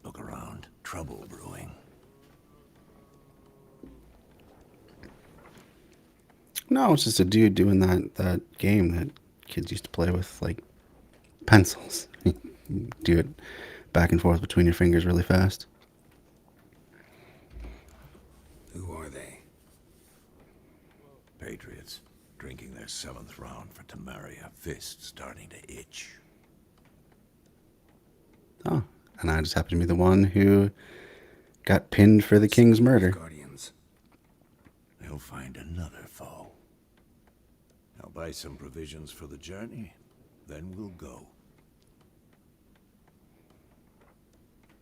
Look around. Trouble brewing. No, it's just a dude doing that game that kids used to play with, like, pencils. Do it back and forth between your fingers really fast. Who are they? Patriots. Drinking their 7th round for Temeria. Fist starting to itch. Oh, and I just happen to be the one who got pinned for the king's murder. Guardians. They'll find another foe. I'll buy some provisions for the journey, then we'll go.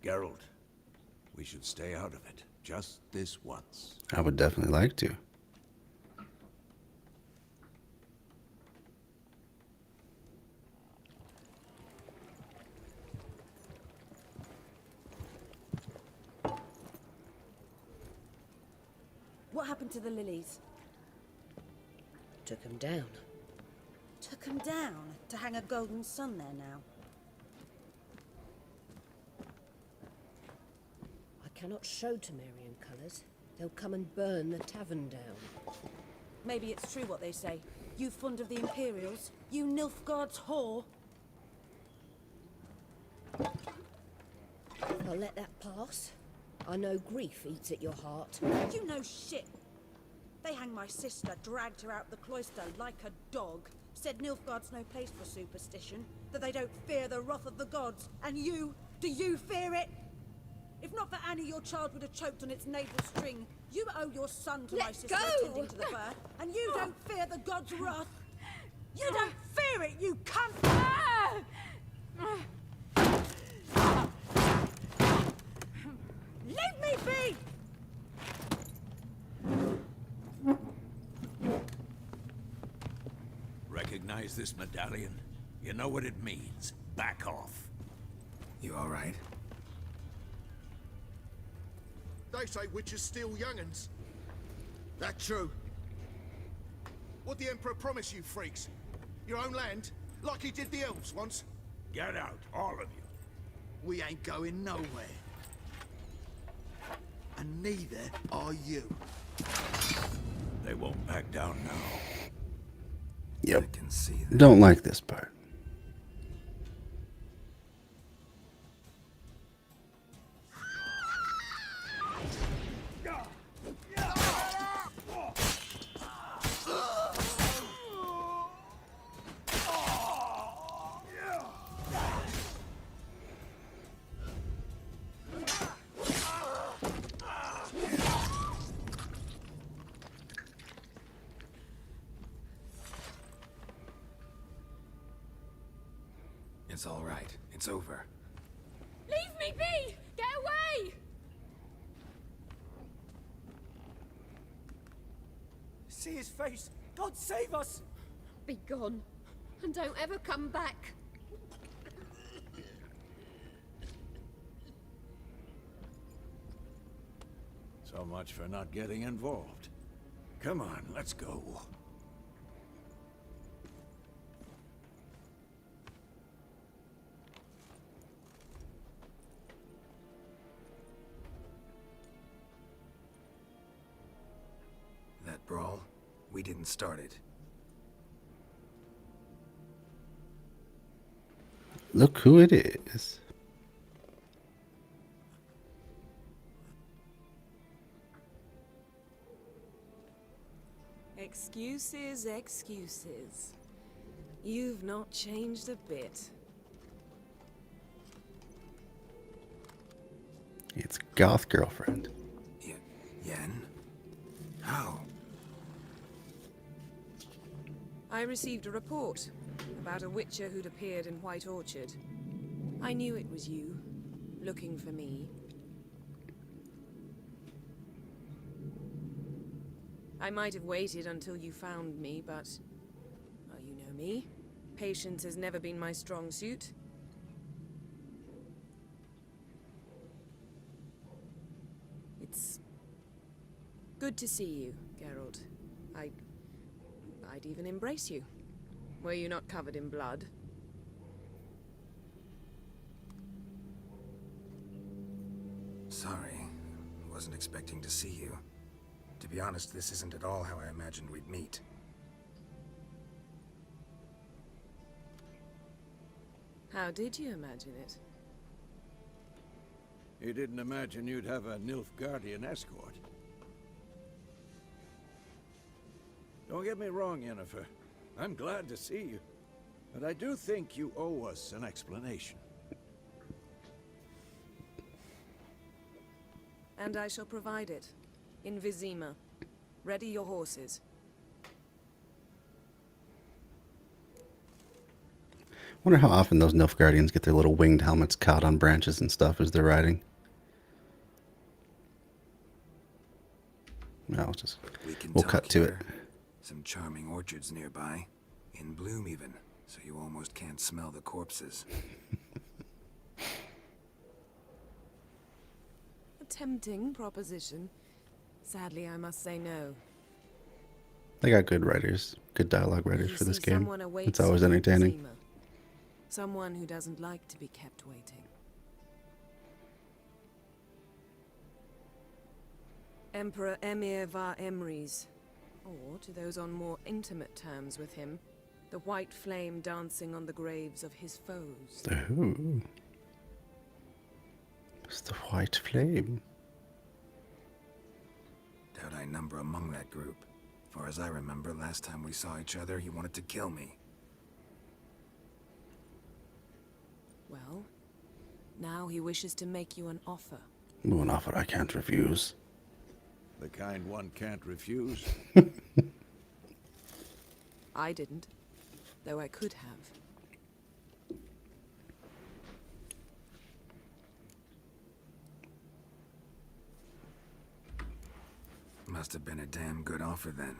Geralt, we should stay out of it, just this once. I would definitely like to. What happened to the lilies? Took him down. Took them down to hang a golden sun there now. I cannot show Temerian colours. They'll come and burn the tavern down. Maybe it's true what they say. You fond of the Imperials? You Nilfgaard's whore? I'll let that pass. I know grief eats at your heart. You know shit. They hanged my sister, dragged her out the cloister like a dog. Said Nilfgaard's no place for superstition, that they don't fear the wrath of the gods. And you, do you fear it? If not for Annie, your child would have choked on its navel string. You owe your son to my Let sister go! attending to the birth, and you don't fear the gods' wrath. You don't fear it, you cunt! Leave me be! Recognize this medallion? You know what it means. Back off. You alright? They say witches steal young'uns. That true? What the Emperor promise you, freaks? Your own land? Like he did the elves once? Get out, all of you. We ain't going nowhere. And neither are you. They won't back down now. Yep. I can see that. Don't like this part. It's alright. It's over. Leave me be! Get away! See his face! God save us! Be gone. And don't ever come back. So much for not getting involved. Come on, let's go. That brawl, we didn't start it. Look who it is. Excuses, excuses. You've not changed a bit. It's goth girlfriend. Yen? How? I received a report about a witcher who'd appeared in White Orchard. I knew it was you, looking for me. I might have waited until you found me, but... well, you know me. Patience has never been my strong suit. It's... good to see you, Geralt. I'd even embrace you. Were you not covered in blood? Sorry. Wasn't expecting to see you. To be honest, this isn't at all how I imagined we'd meet. How did you imagine it? You didn't imagine you'd have a Nilfgaardian escort. Don't get me wrong, Yennefer. I'm glad to see you. But I do think you owe us an explanation. And I shall provide it. In Vizima. Ready your horses. Wonder how often those Nilfgaardians get their little winged helmets caught on branches and stuff as they're riding. No, we'll cut to it. Some charming orchards nearby. In bloom even, so you almost can't smell the corpses. A tempting proposition. Sadly, I must say no. They got good writers, good dialogue writers You for this see, game. someone awaits It's always you in entertaining. Vizima. Someone who doesn't like to be kept waiting. Emperor Emir var Emrys, or to those on more intimate terms with him, the white flame dancing on the graves of his foes. Ooh. It's the white flame. Doubt I number among that group. Far as I remember, last time we saw each other, he wanted to kill me. Well, now he wishes to make you an offer. Ooh, an offer I can't refuse. The kind one can't refuse. I didn't, though I could have. Must have been a damn good offer then.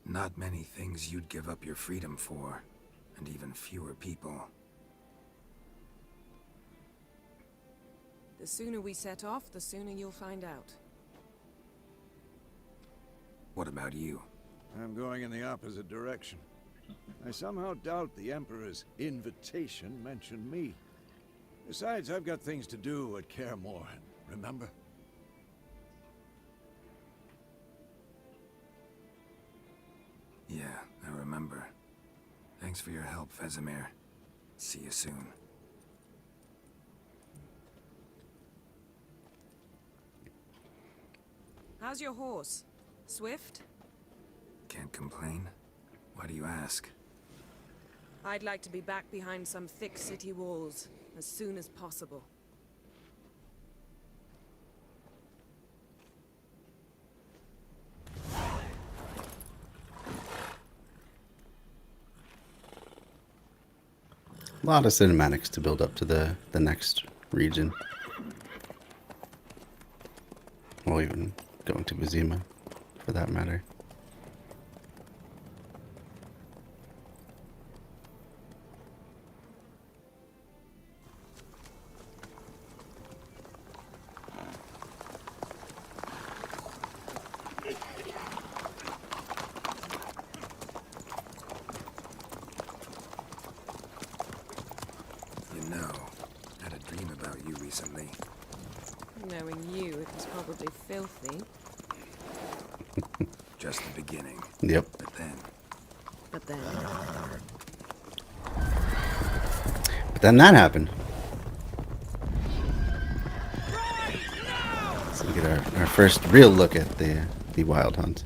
Not many things you'd give up your freedom for, and even fewer people. The sooner we set off, the sooner you'll find out. What about you? I'm going in the opposite direction. I somehow doubt the Emperor's invitation mentioned me. Besides, I've got things to do at Kaer Morhen, remember? Yeah, I remember. Thanks for your help, Vesemir. See you soon. How's your horse? Swift? Can't complain. Why do you ask? I'd like to be back behind some thick city walls as soon as possible. A lot of cinematics to build up to the next region. Well, even going to Vizima, for that matter. Pretty filthy. Just the beginning. Yep. But then... But then that happened. So we get our first real look at the Wild Hunt.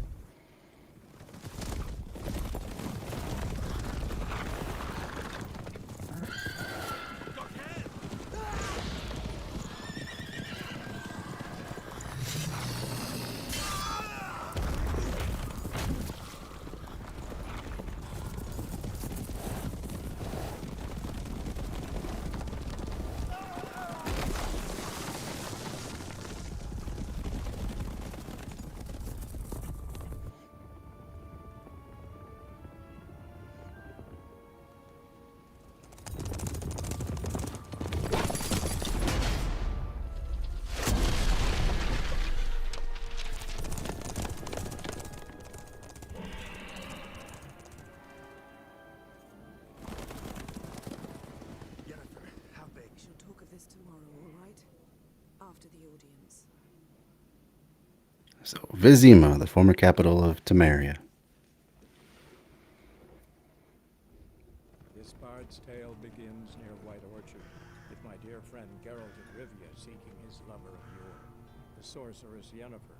She'll talk of this tomorrow, all right? After the audience. So, Vizima, the former capital of Temeria. This bard's tale begins near White Orchard, with my dear friend Geralt of Rivia seeking his lover of yore, the sorceress Yennefer.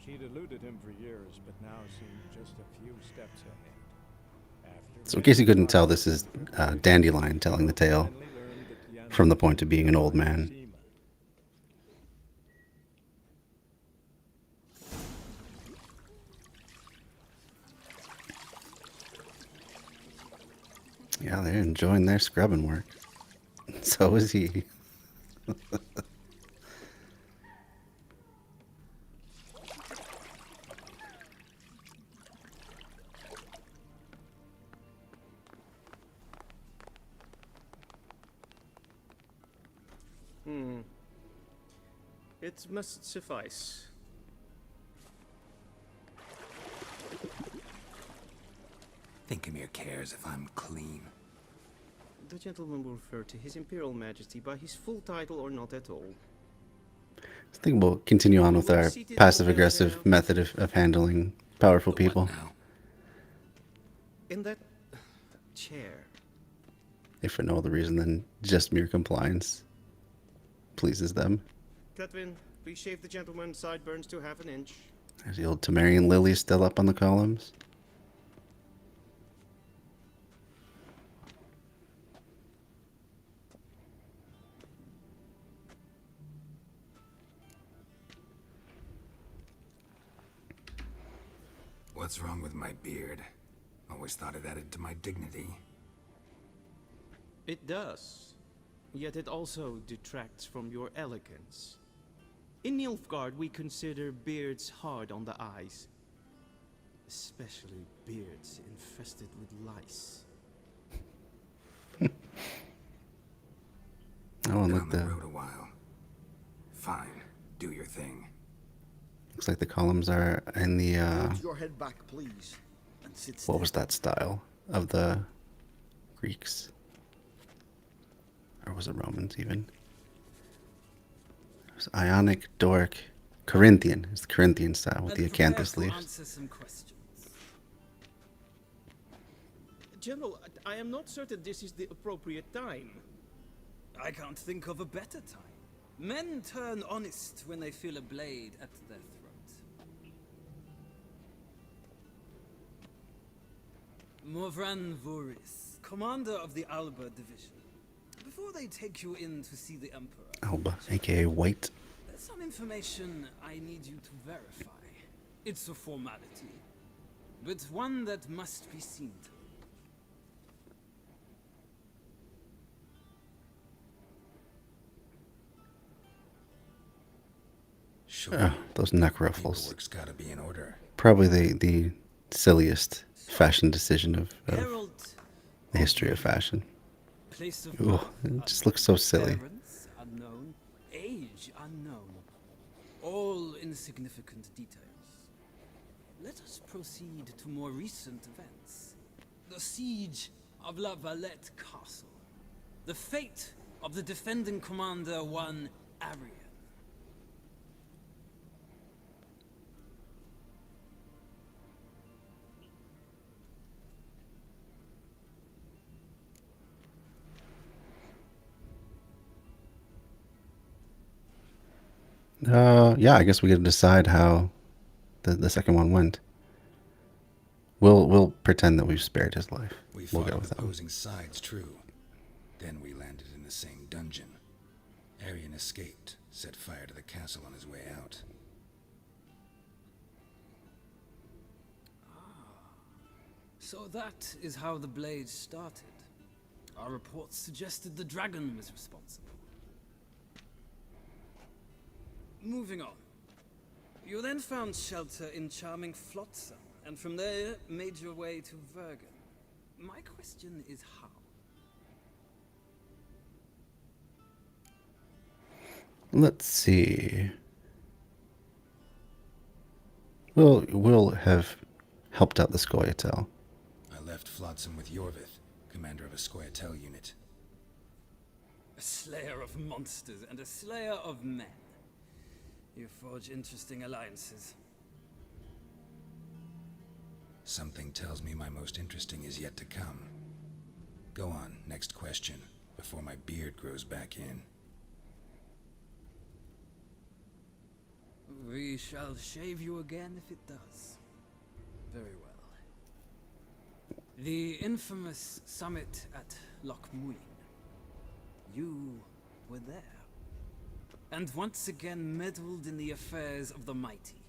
She'd eluded him for years, but now seemed just a few steps ahead. So in case you couldn't tell, this is Dandelion telling the tale from the point of being an old man. Yeah, they're enjoying their scrubbing work. So is he. It must suffice. Think Emir cares if I'm clean. The gentleman will refer to His Imperial Majesty by his full title or not at all. I think we'll continue on with our passive-aggressive method of handling powerful people. In that chair. If for no other reason than just mere compliance pleases them. Catwin, please shave the gentleman's sideburns to half an inch. There's the old Temerian lily still up on the columns. What's wrong with my beard? Always thought it added to my dignity. It does. Yet it also detracts from your elegance. In Nilfgaard, we consider beards hard on the eyes. Especially beards infested with lice. Oh, and Been look, on the road a while. Fine, do your thing. Looks like the columns are in the, Hold your head back, please, and sit still. what was that style of the Greeks? Or was it Romans even? It was Ionic, Doric, Corinthian. It's the Corinthian style with the acanthus leaves. Answer some questions. General, I am not certain this is the appropriate time. I can't think of a better time. Men turn honest when they feel a blade at their throat. Morvran Voris, commander of the Alba division. Before they take you in to see the Emperor, Alba, aka White. there's some information I need you to verify. It's a formality, but one that must be seen to. Sure. Those neck ruffles. Paperwork's gotta be in order. Probably the silliest fashion decision of the history of fashion. Place of Ooh, birth it just looks so silly. Parents unknown, age unknown, all insignificant details. Let us proceed to more recent events. The siege of La Valette Castle. The fate of the defending commander, one Arian. Yeah, I guess we gotta decide how the second one went. We'll pretend that we've spared his life. We We'll fought go on with that one. opposing sides, true. Then we landed in the same dungeon. Arian escaped, set fire to the castle on his way out. So that is how the blade started. Our reports suggested the dragon was responsible. Moving on. You then found shelter in charming Flotsam, and from there made your way to Vergen. My question is how? Let's see. We'll have helped out the Scoia'tael. I left Flotsam with Yorvith, commander of a Scoia'tael unit. A slayer of monsters and a slayer of men. You forge interesting alliances. Something tells me my most interesting is yet to come. Go on, next question, before my beard grows back in. We shall shave you again if it does. Very well. The infamous summit at Loch Muin. You were there. And once again meddled in the affairs of the mighty.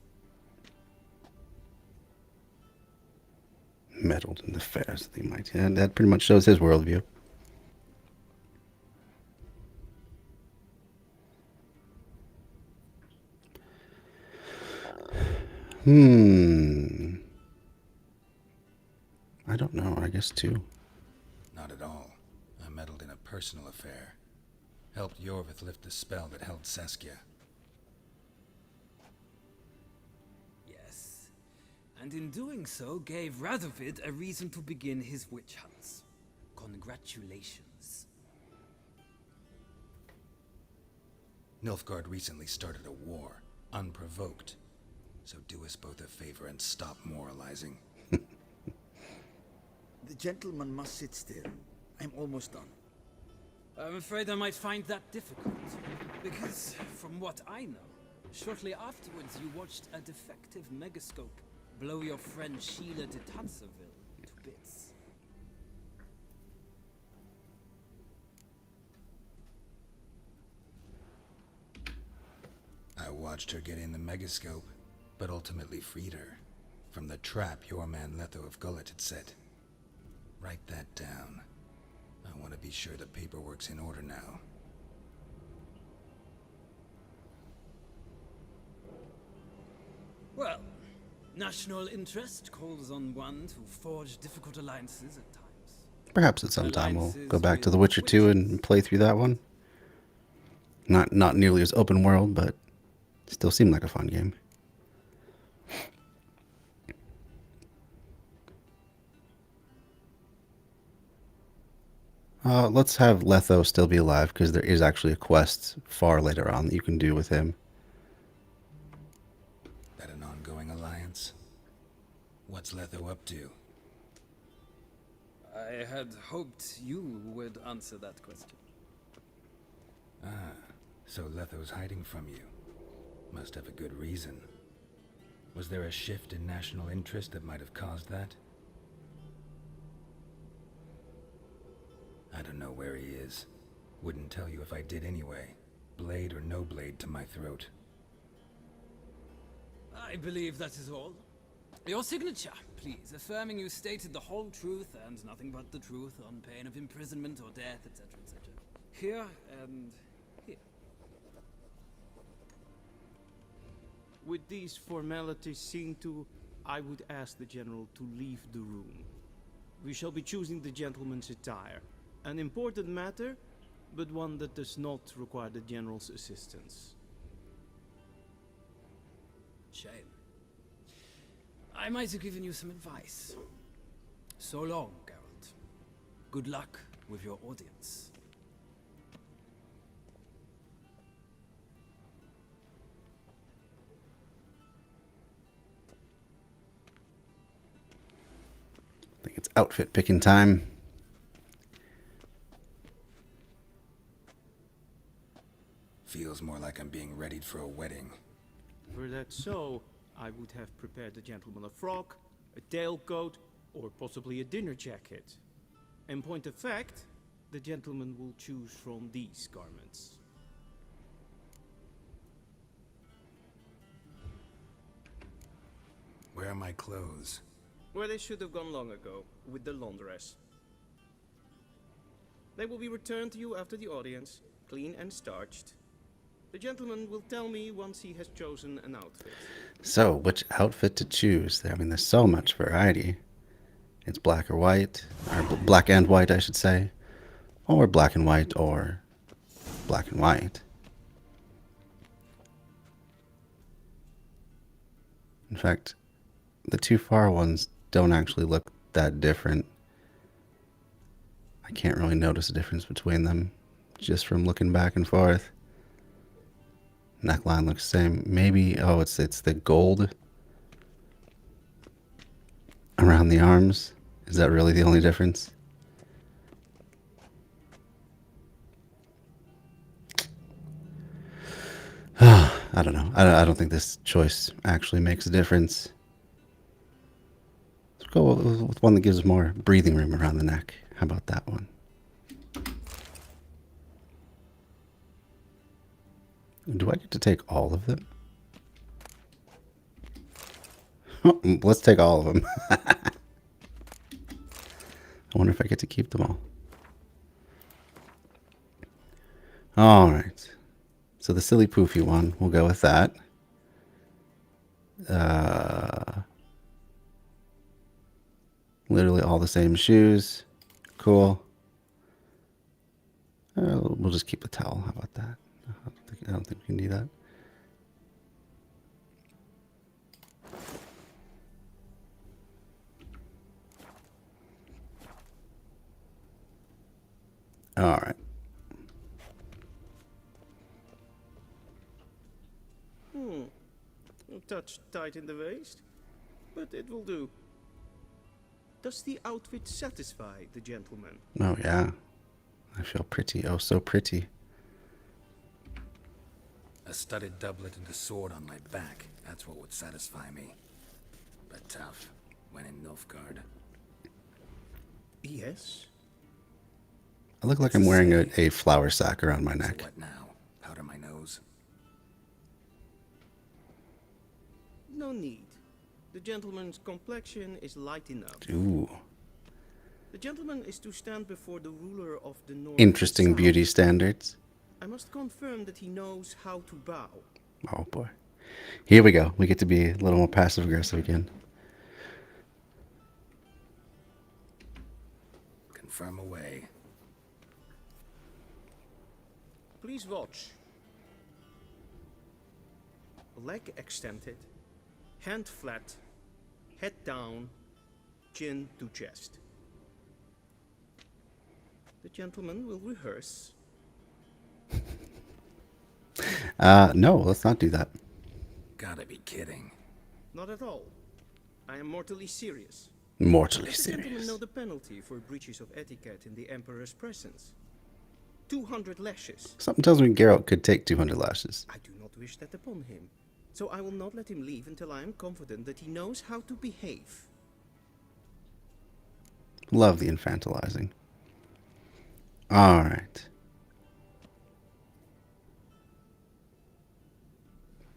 Meddled in the affairs of the mighty. And that pretty much shows his worldview. I don't know. I guess two. Not at all. I meddled in a personal affair. Helped Yorvith lift the spell that held Saskia. Yes. And in doing so, gave Radovid a reason to begin his witch hunts. Congratulations. Nilfgaard recently started a war, unprovoked. So do us both a favor and stop moralizing. The gentleman must sit still. I'm almost done. I'm afraid I might find that difficult. Because, from what I know, shortly afterwards you watched a defective megascope blow your friend Sheila de Tatseville to bits. I watched her get in the megascope, but ultimately freed her from the trap your man Letho of Gullet had set. Write that down. I want to be sure the paperwork's in order now. Well, national interest calls on one to forge difficult alliances at times. Perhaps at some time we'll go back to The Witcher 2 and play through that one. Not nearly as open world, but still seemed like a fun game. Let's have Letho still be alive, because there is actually a quest far later on that you can do with him. That an ongoing alliance? What's Letho up to? I had hoped you would answer that question. Ah, so Letho's hiding from you. Must have a good reason. Was there a shift in national interest that might have caused that? I don't know where he is. Wouldn't tell you if I did anyway. Blade or no blade to my throat. I believe that is all. Your signature, please, affirming you stated the whole truth and nothing but the truth on pain of imprisonment or death, etc., etc. Here and here. With these formalities seen to, I would ask the General to leave the room. We shall be choosing the gentleman's attire. An important matter, but one that does not require the General's assistance. Shame. I might have given you some advice. So long, Geralt. Good luck with your audience. I think it's outfit picking time. Feels more like I'm being being readied for a wedding. Were that so, I would have prepared the gentleman a frock, a tailcoat, or possibly a dinner jacket. In point of fact, the gentleman will choose from these garments. Where are my clothes? Where they should have gone long ago, with the laundress. They will be returned to you after the audience, clean and starched. The gentleman will tell me once he has chosen an outfit. So, which outfit to choose? I mean, there's so much variety. It's black or white, or black and white, I should say. Or black and white, or black and white. In fact, the two far ones don't actually look that different. I can't really notice a difference between them just from looking back and forth. Neckline looks the same. Maybe, oh, it's the gold around the arms. Is that really the only difference? I don't know. I don't think this choice actually makes a difference. Let's go with one that gives more breathing room around the neck. How about that one? Do I get to take all of them? Let's take all of them. I wonder if I get to keep them all. All right. So the silly poofy one, we'll go with that. Literally all the same shoes. Cool. We'll just keep the towel. How about that? I don't think we can do that. All right. A touch tight in the waist, but it will do. Does the outfit satisfy the gentleman? Oh, yeah. I feel pretty. Oh, so pretty. A studded doublet and a sword on my back. That's what would satisfy me. But tough, when in Nilfgaard. Yes. I look like I'm wearing a flour sack around my neck. So what now? Powder my nose? No need. The gentleman's complexion is light enough. Ooh. The gentleman is to stand before the ruler of the North. Interesting beauty standards. I must confirm that he knows how to bow. Oh, boy. Here we go. We get to be a little more passive-aggressive again. Confirm away. Please watch. Leg extended, hand flat, head down, chin to chest. The gentleman will rehearse. No, let's not do that. Gotta be kidding. Not at all. I am mortally serious. Mortally Let the gentleman serious. know the penalty for breaches of etiquette in the Emperor's presence. 200 lashes. Something tells me Geralt could take 200 lashes. I do not wish that upon him, so I will not let him leave until I am confident that he knows how to behave. Love the infantilizing. All right.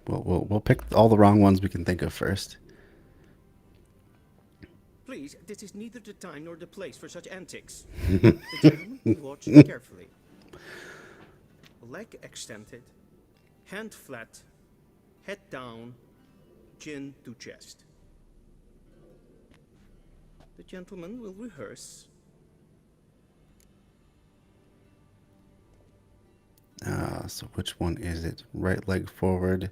We'll pick all the wrong ones we can think of first. Please, this is neither the time nor the place for such antics. The gentleman will watch carefully. Leg extended, hand flat, head down, chin to chest. The gentleman will rehearse. So which one is it? Right leg forward.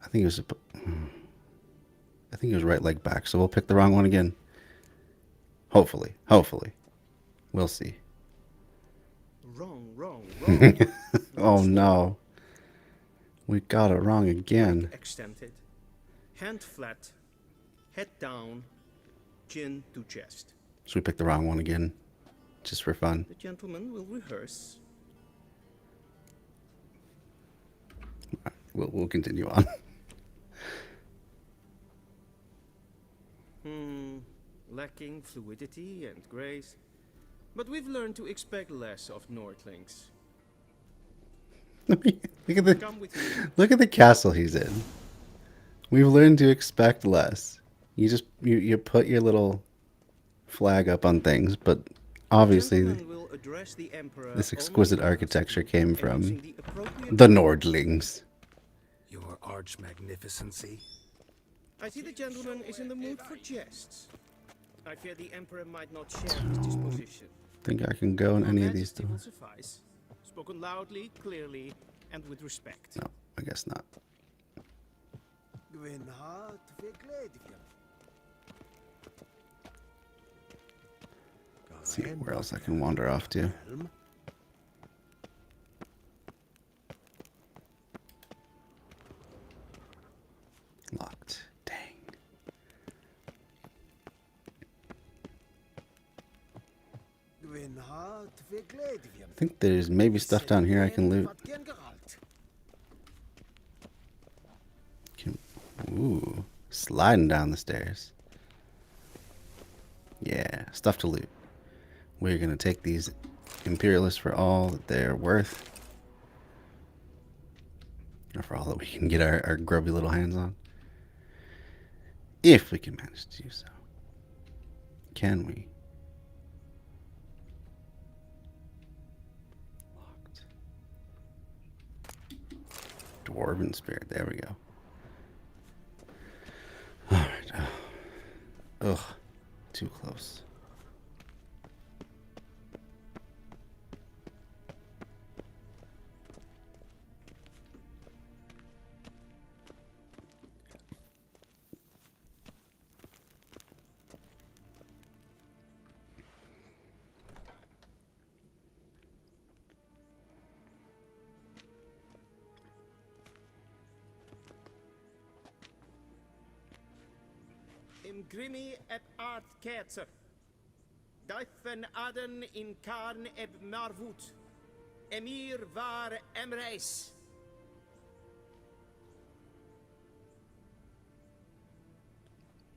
I think it was right leg back. So we'll pick the wrong one again. Hopefully. We'll see. Wrong. Oh no. We got it wrong again. Leg extended, hand flat, head down, chin to chest. So we picked the wrong one again, just for fun. The gentleman will rehearse. We'll continue on. Lacking fluidity and grace. But we've learned to expect less of Nordlings. Look at the Come with me. look at the castle he's in. We've learned to expect less. You just you put your little flag up on things, but obviously Gentlemen will address the Emperor this only exquisite in architecture person came and from using the appropriate the Nordlings. Your arch magnificency. I see the gentleman is in the mood for jests. I fear the Emperor might not share his disposition. Think I can go in Your any of these Majesty will doors? suffice. Spoken loudly, clearly, and with respect. No, I guess not. Let's see where else I can wander off to. Locked. Dang. I think there's maybe stuff down here I can loot. Ooh, sliding down the stairs. Yeah, stuff to loot. We're gonna take these Imperialists for all that they're worth. Or for all that we can get our grubby little hands on. If we can manage to do so. Can we? Locked. Dwarven spirit, there we go. Alright. Ugh. Too close. Im Grimmi eb art kerzer. Duifen aden in karn eb marvut. Emir var emreis.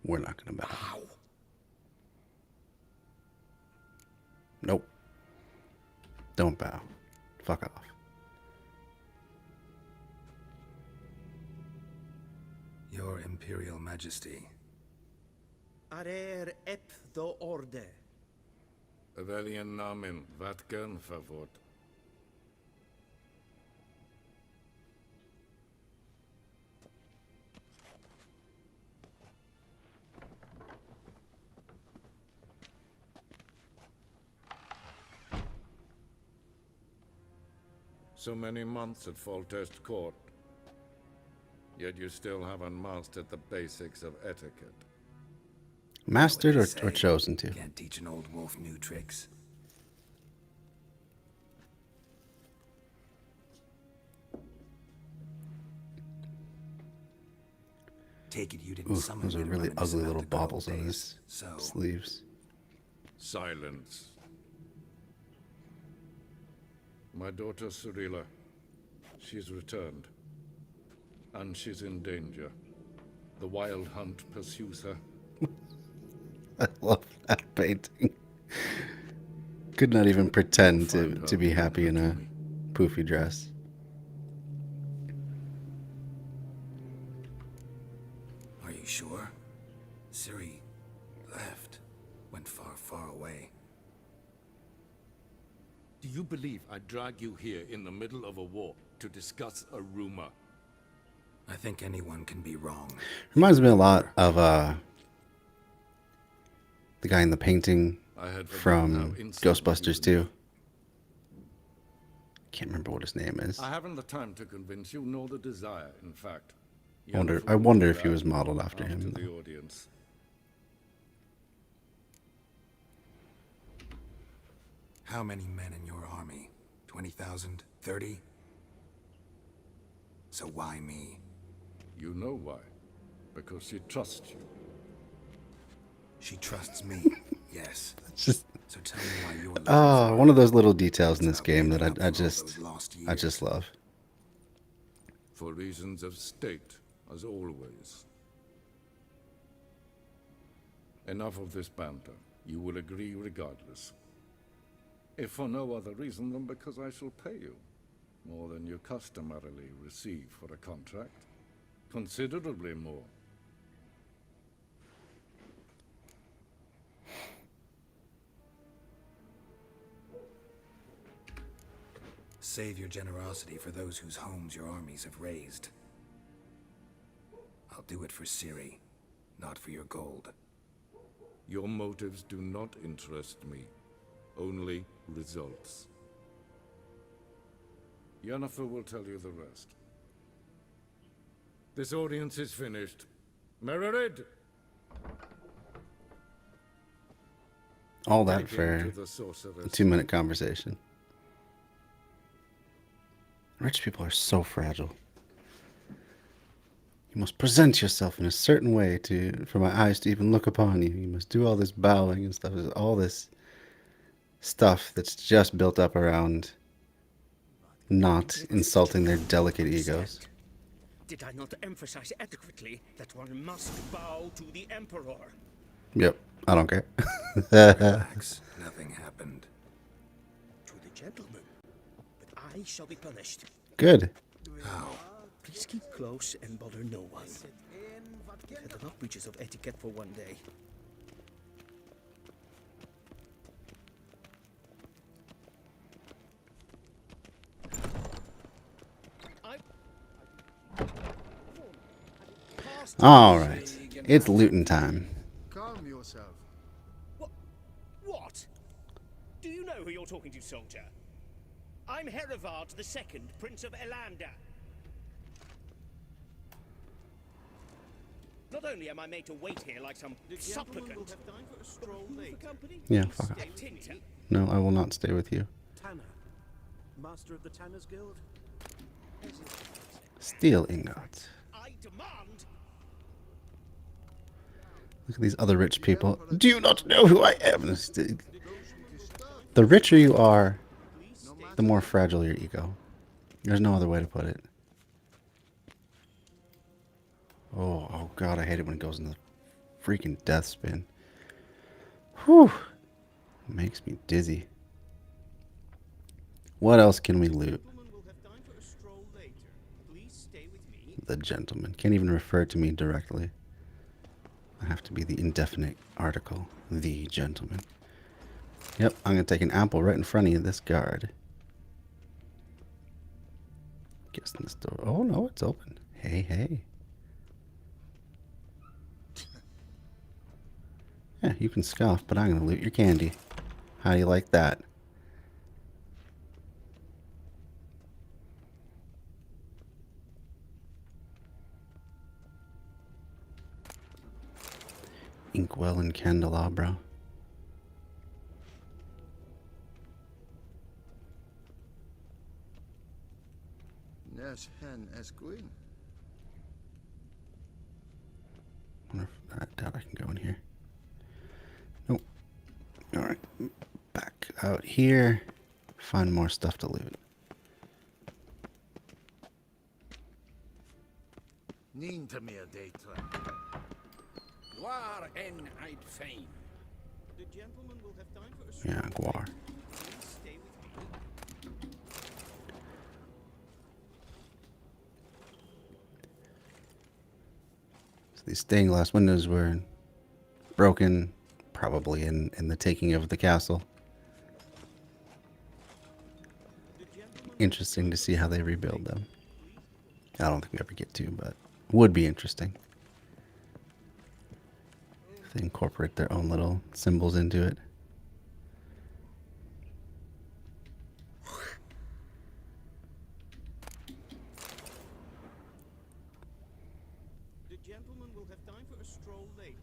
We're not gonna bow. Nope. Don't bow. Fuck off. Your Imperial Majesty. Arer ep do orde. Welchen Namen? Wat gern verwort? So many months at Foltest Court, yet you still haven't mastered the basics of etiquette. Mastered What do or you say? chosen to? Can't teach an old wolf new tricks. Take it you didn't Ooh, summon those me are to really reminisce ugly about little the good old baubles on days. his So, sleeves. Silence. My daughter Cyrilla, she's returned. And she's in danger. The wild hunt pursues her. I love that painting. Could not even pretend to be happy in a poofy dress. are you sure? Ciri left. Went far, far away. Do you believe I drag you here in the middle of a war to discuss a rumor? I think anyone can be wrong. Reminds me a lot of the guy in the painting I had forgotten from how instant Ghostbusters you 2. Can't remember what his name is. I haven't the time to convince you, nor the desire, in fact. I wonder if he was modeled after him. The audience. How many men in your army? 20,000? 30? So why me? You know why. Because she trusts you. She trusts me. Yes. It's just So tell me why you're looking for one of those little details in It's this not game that making up I for all those lost just love. For reasons of state, as always. Enough of this banter. You will agree regardless. If for no other reason than because I shall pay you. More than you customarily receive for a contract. Considerably more. Save your generosity for those whose homes your armies have razed. I'll do it for Ciri, not for your gold. Your motives do not interest me. Only results. Yennefer will tell you the rest. This audience is finished. Mererid! All that Take him for to the sorceress. a 2-minute conversation. Rich people are so fragile. You must present yourself in a certain way for my eyes to even look upon you. You must do all this bowing and stuff. There's all this stuff that's just built up around not insulting their delicate egos. Did I not emphasize adequately that one must bow to the Emperor? Yep, I don't care. Relax. Nothing happened. To the gentleman. But I shall be punished. Good. How? Please keep close and bother no one. We've had enough breaches of etiquette for one day. Alright, it's looting time. Calm yourself. What? Do you know who you're talking to, soldier? I'm Herivard II, Prince of Elander. Not only am I made to wait here like some supplicant. Yeah, fuck off. No, I will not stay with you. Tanner, master of the Tanners Guild. Steel ingots. I demand. Look at these other rich people. Do you not know who I am? The richer you are, the more fragile your ego. There's no other way to put it. Oh god, I hate it when it goes into the freaking death spin. Whew. It makes me dizzy. What else can we loot? The gentleman. Can't even refer to me directly. I have to be the indefinite article. The gentleman. Yep, I'm going to take an apple right in front of you, this guard. Guessing this door. Oh no, it's open. Hey, hey. Yeah, you can scoff, but I'm going to loot your candy. How do you like that? Inkwell and candelabra. Nes hen esquin. I doubt I can go in here. Nope. Alright. Back out here. Find more stuff to loot. Nin to me a daytime. War en I'd fain. The gentleman will have time for a Yeah, Guar. Please stay with me. So these stained glass windows were broken, probably in the taking of the castle. Interesting to see how they rebuild them. I don't think we ever get to, but would be interesting. If they incorporate their own little symbols into it. The gentleman will have time for a stroll later.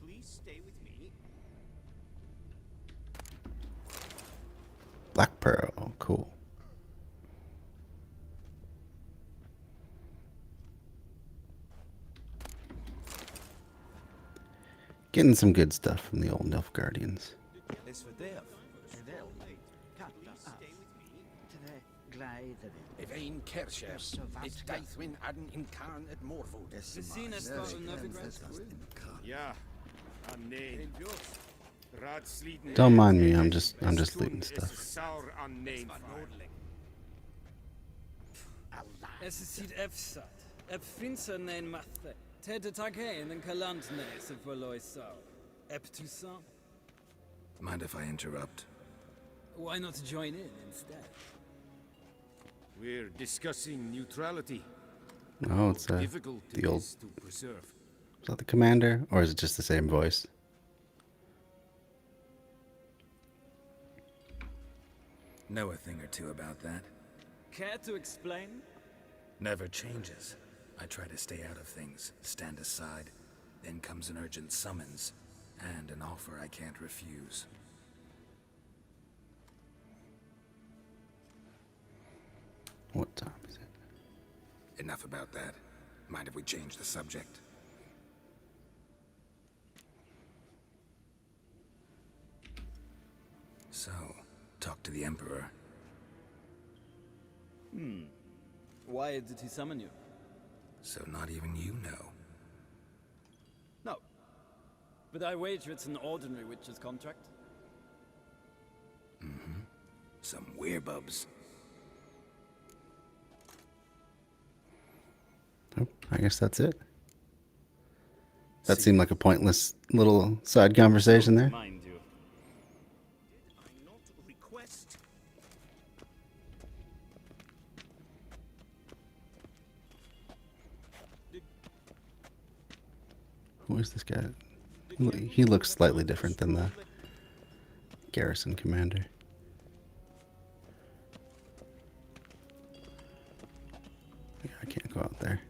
Please stay with me. Black Pearl, cool. Getting some good stuff from the old Nilfgaardians. Evein Kersher, it Daithwin Adden in Khan at Morvood. Gesehen es war Ja, an name. Ratslieden. Don't mind me. I'm just looting stuff. Sour an name. Es sieht efsat. Ep finser nein mathe. Tete tagein en kalant nese verloi sau. Ep Toussaint. Mind if I interrupt? Why not join in instead? We're discussing neutrality. Oh, it's Difficult the it old. is to preserve. Is that the commander, or is it just the same voice? Know a thing or two about that. Care to explain? Never changes. I try to stay out of things, stand aside. Then comes an urgent summons, and an offer I can't refuse. What time is it? Enough about that. Mind if we change the subject? So, talk to the Emperor. Why did he summon you? So not even you know. No. But I wager it's an ordinary witcher's contract. Mm-hmm. Some werebubs. Oh, I guess that's it. That seemed like a pointless little side conversation there. Mind you. Did I not request? Who is this guy? He looks slightly different than the garrison commander. Yeah, I can't go out there.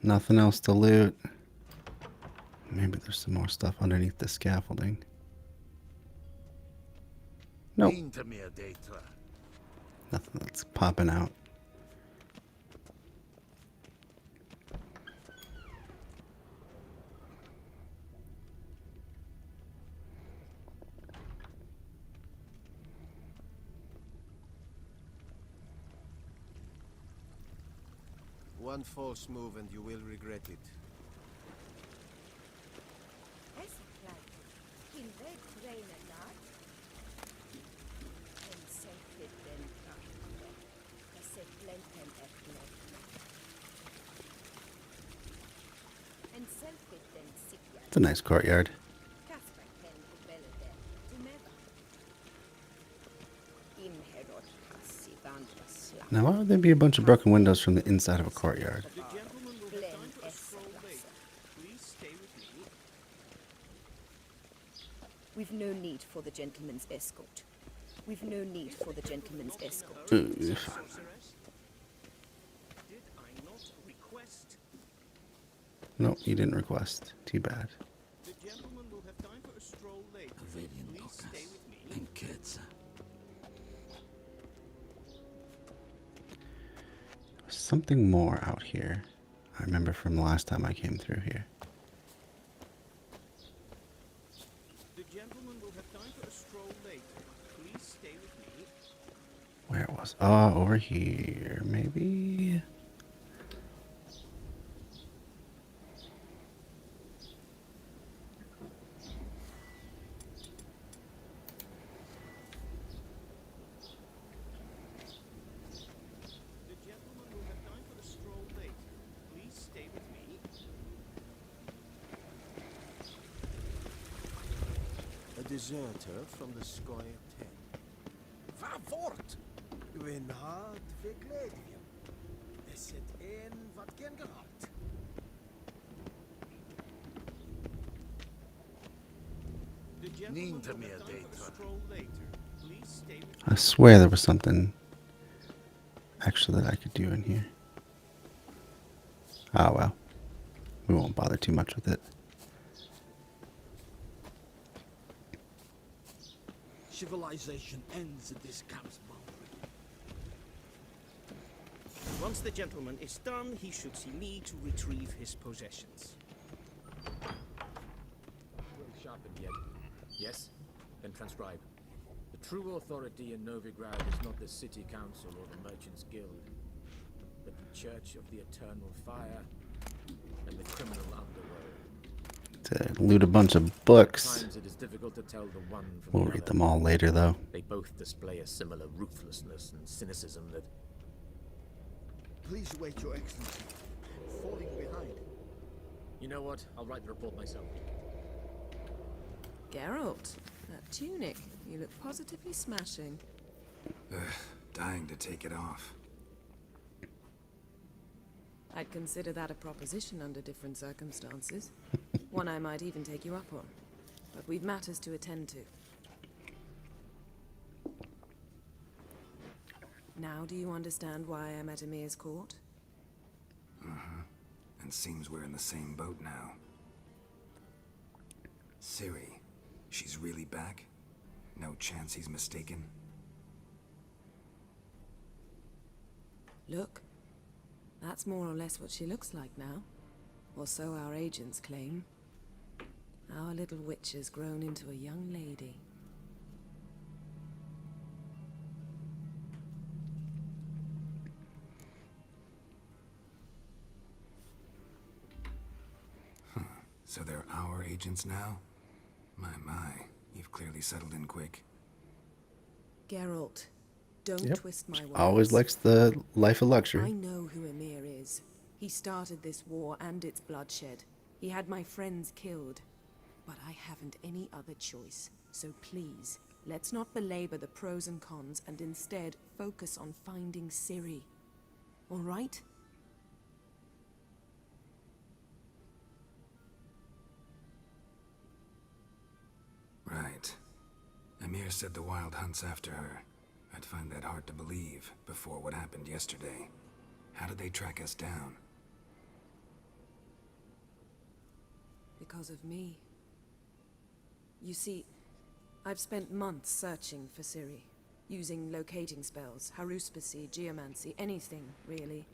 Nothing else to loot. Maybe there's some more stuff underneath the scaffolding. Nope. Nothing that's popping out. One false move and you will regret it. It's a nice courtyard. Now, why would there be a bunch of broken windows from the inside of a courtyard? We've no need for the gentleman's escort. We've no need for the gentleman's escort. Ooh. Did I not request? No, you didn't request. Too bad. The gentleman will have time for a stroll later. Please stay with me. And kids. Something more out here. I remember from the last time I came through here. The gentleman will have time for a stroll later. Please stay with me. Where was? Oh, over here, maybe. The gentleman will have time for a stroll later. Please stay with me. A deserter from the Squire 10. Vort! Wen hart verkleedje. Is het een wat geen gehad? The gentleman will have time for a stroll later. Please stay with I swear there was something actually that I could do in here. Ah, well. We won't bother too much with it. Civilization ends at this camp's boundary. Once the gentleman is done, he should see me to retrieve his possessions. Well sharpened yet. Yes? Then transcribe. The true authority in Novigrad is not the city council or the merchants guild, but the Church of the Eternal Fire and the criminal underworld. To loot a bunch of books. Times it is difficult to tell the one from We'll the read other. them all later, though. They both display a similar ruthlessness and cynicism that... Please wait, Your Excellency. Falling behind. You know what? I'll write the report myself. Geralt, that tunic. You look positively smashing. Dying to take it off. I'd consider that a proposition under different circumstances. One I might even take you up on. But we've matters to attend to. Now do you understand why I'm at Emir's court? Uh-huh. And seems we're in the same boat now. Ciri, she's really back? No chance he's mistaken? Look. That's more or less what she looks like now. Or so our agents claim. Our little witch has grown into a young lady. So they're our agents now? My, you've clearly settled in quick. Geralt, don't twist my words. Always likes the life of luxury. I know who Emir is. He started this war and its bloodshed. He had my friends killed. But I haven't any other choice. So please, let's not belabor the pros and cons and instead focus on finding Ciri. All right? Right. Emir said the Wild Hunt's after her. I'd find that hard to believe before what happened yesterday. How did they track us down? Because of me. You see, I've spent months searching for Ciri. Using locating spells, haruspicy, geomancy, anything, really.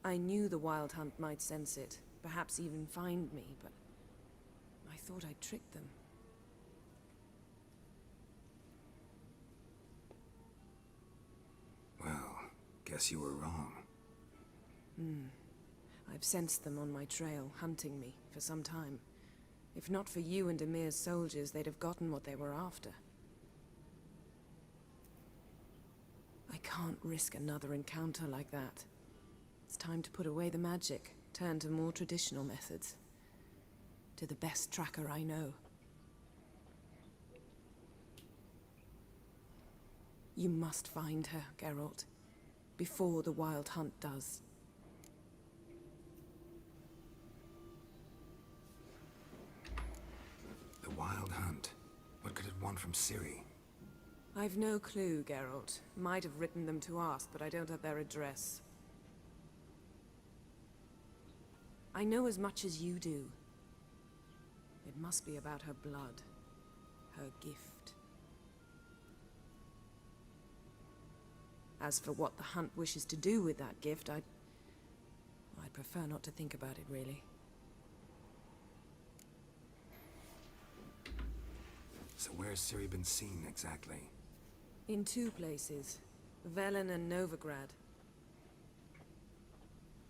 I knew the Wild Hunt might sense it, perhaps even find me, but I thought I'd tricked them. Well, guess you were wrong. I've sensed them on my trail, hunting me, for some time. If not for you and Emir's soldiers, they'd have gotten what they were after. I can't risk another encounter like that. It's time to put away the magic, turn to more traditional methods. To the best tracker I know. You must find her, Geralt. Before the Wild Hunt does. The Wild Hunt. What could it want from Ciri? I've no clue, Geralt. Might have written them to ask, but I don't have their address. I know as much as you do. It must be about her blood. Her gift. As for what the Hunt wishes to do with that gift, I'd prefer not to think about it, really. So where's Ciri been seen, exactly? In two places. Velen and Novigrad.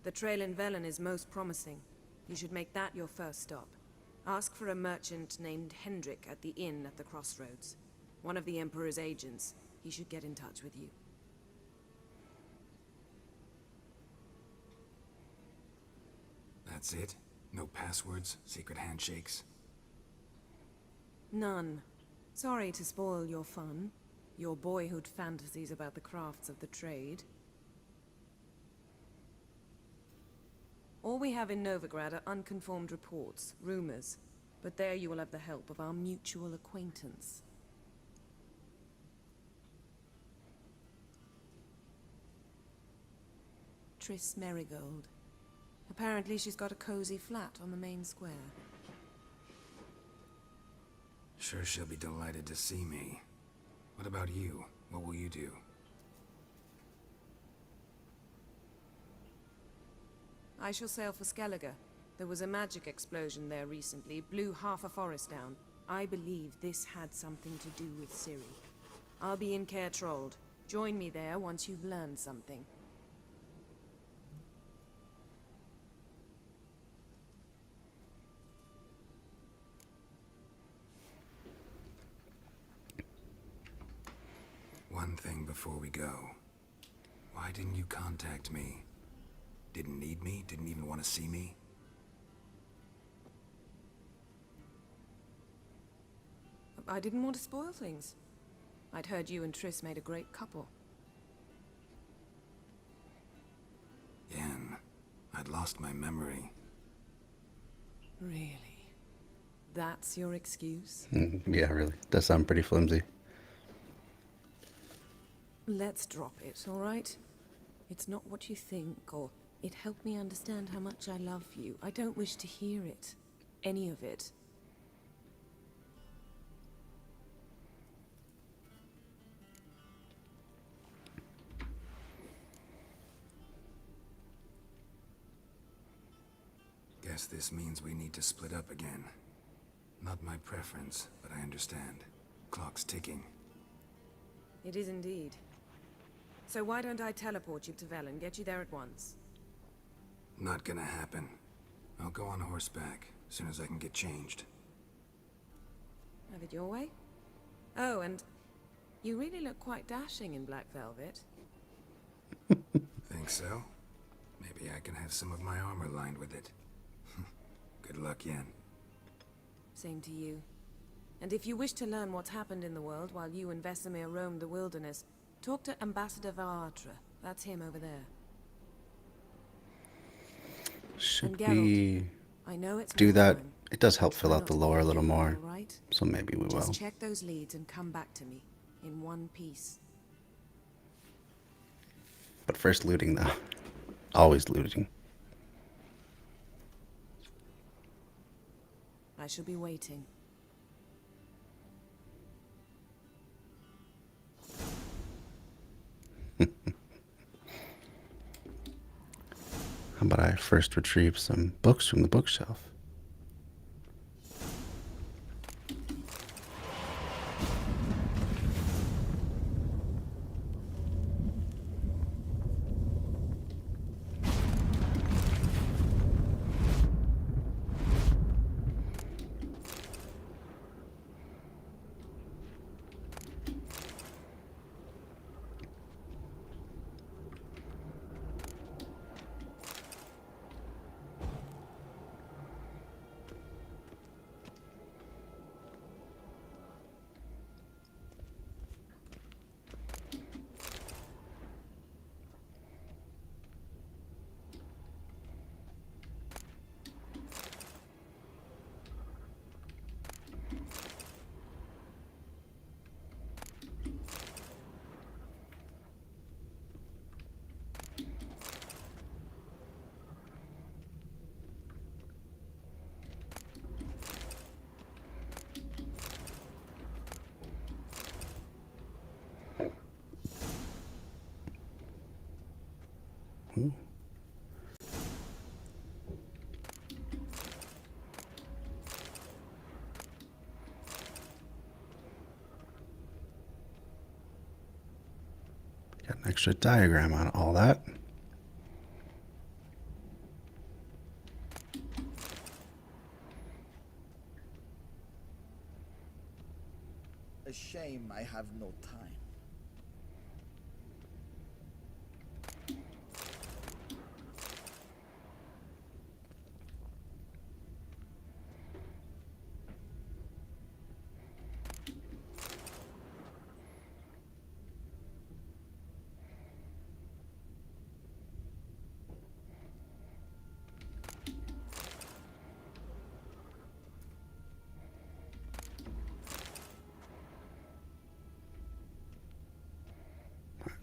The trail in Velen is most promising. You should make that your first stop. Ask for a merchant named Hendrik at the inn at the crossroads. One of the Emperor's agents. He should get in touch with you. That's it? No passwords? Secret handshakes? None. Sorry to spoil your fun. Your boyhood fantasies about the crafts of the trade. All we have in Novigrad are unconfirmed reports, rumors. But there you will have the help of our mutual acquaintance. Triss Merigold. Apparently she's got a cozy flat on the main square. Sure she'll be delighted to see me. What about you? What will you do? I shall sail for Skellige. There was a magic explosion there recently, blew half a forest down. I believe this had something to do with Ciri. I'll be in Caer Trold. Join me there once you've learned something. One thing before we go. Why didn't you contact me? Didn't need me? Didn't even want to see me? I didn't want to spoil things. I'd heard you and Triss made a great couple. Yen, I'd lost my memory. Really? That's your excuse? Yeah, really. Does sound pretty flimsy. Let's drop it, all right? It's not what you think, or it helped me understand how much I love you. I don't wish to hear it. Any of it. Guess this means we need to split up again. Not my preference, but I understand. Clock's ticking. It is indeed. So why don't I teleport you to Vel and get you there at once? Not gonna happen. I'll go on horseback, as soon as I can get changed. Have it your way? Oh, and you really look quite dashing in black velvet. Think so? Maybe I can have some of my armor lined with it. Good luck, Yen. Same to you. And if you wish to learn what's happened in the world while you and Vesemir roamed the wilderness, talk to Ambassador Varatra. That's him over there. Should And we I know it's do more that? time. It does help fill Try out not the to lore a little overdo it, more. all right? So maybe we will. Just check those leads and come back to me in one piece. But first looting, though. Always looting. I shall be waiting. How about I first retrieve some books from the bookshelf? Ooh. Got an extra diagram on all that. A shame I have no time.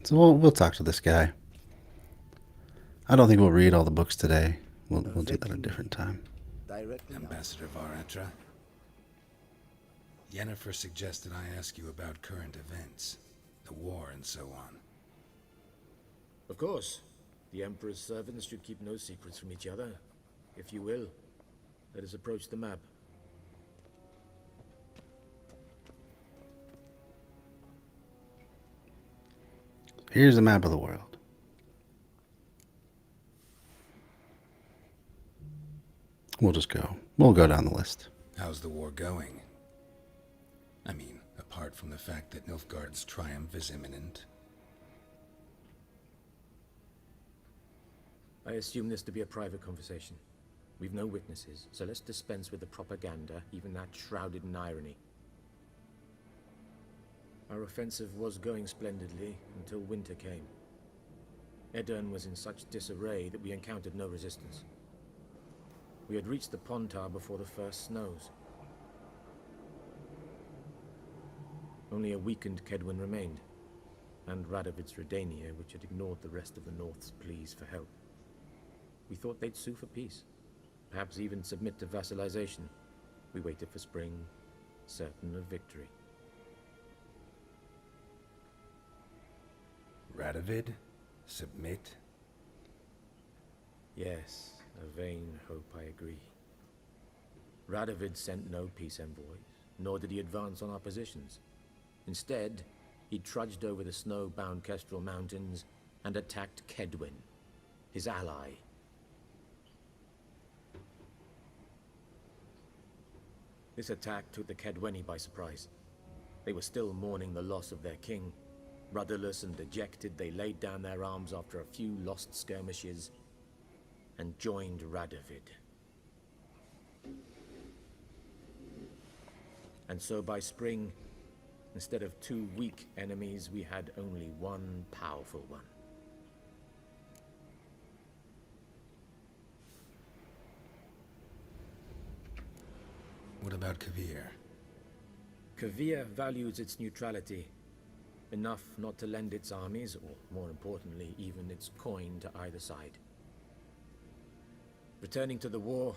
So we'll talk to this guy. I don't think we'll read all the books today. We'll do that at a different time. Ambassador Varatra. Yennefer suggested I ask you about current events, the war and so on. Of course. The Emperor's servants should keep no secrets from each other. If you will, let us approach the map. Here's a map of the world. We'll just go. We'll go down the list. How's the war going? I mean, apart from the fact that Nilfgaard's triumph is imminent. I assume this to be a private conversation. We've no witnesses, so let's dispense with the propaganda, even that shrouded in irony. Our offensive was going splendidly until winter came. Edirn was in such disarray that we encountered no resistance. We had reached the Pontar before the first snows. Only a weakened Kedwin remained, and Radovid's Redania, which had ignored the rest of the North's pleas for help. We thought they'd sue for peace, perhaps even submit to vassalization. We waited for spring, certain of victory. Radovid? Submit? Yes, a vain hope, I agree. Radovid sent no peace envoys, nor did he advance on our positions. Instead, he trudged over the snow-bound Kestrel Mountains and attacked Kedwin, his ally. This attack took the Kedweni by surprise. They were still mourning the loss of their king. Rudderless and dejected, they laid down their arms after a few lost skirmishes and joined Radovid. And so by spring, instead of 2 weak enemies, we had only one powerful one. What about Kavir? Kavir values its neutrality, enough not to lend its armies, or more importantly, even its coin to either side. Returning to the war,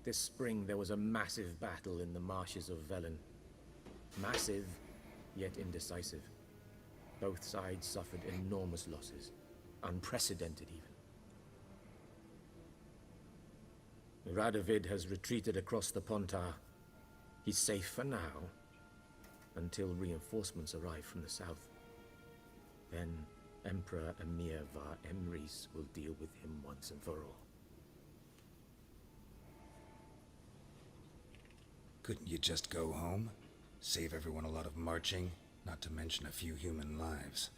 this spring there was a massive battle in the marshes of Velen. Massive, yet indecisive. Both sides suffered enormous losses, unprecedented even. Radovid has retreated across the Pontar. He's safe for now, until reinforcements arrive from the south. Then Emperor Emir var Emrys will deal with him once and for all. Couldn't you just go home? Save everyone a lot of marching, not to mention a few human lives.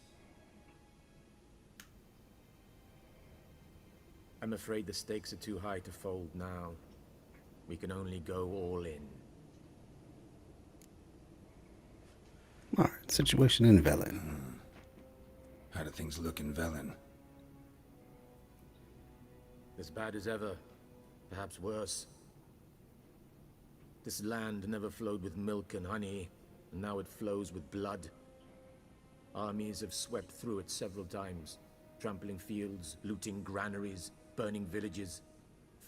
I'm afraid the stakes are too high to fold now. We can only go all in. Alright, situation in Velen. How do things look in Velen? As bad as ever, perhaps worse. This land never flowed with milk and honey, and now it flows with blood. Armies have swept through it several times, trampling fields, looting granaries, burning villages.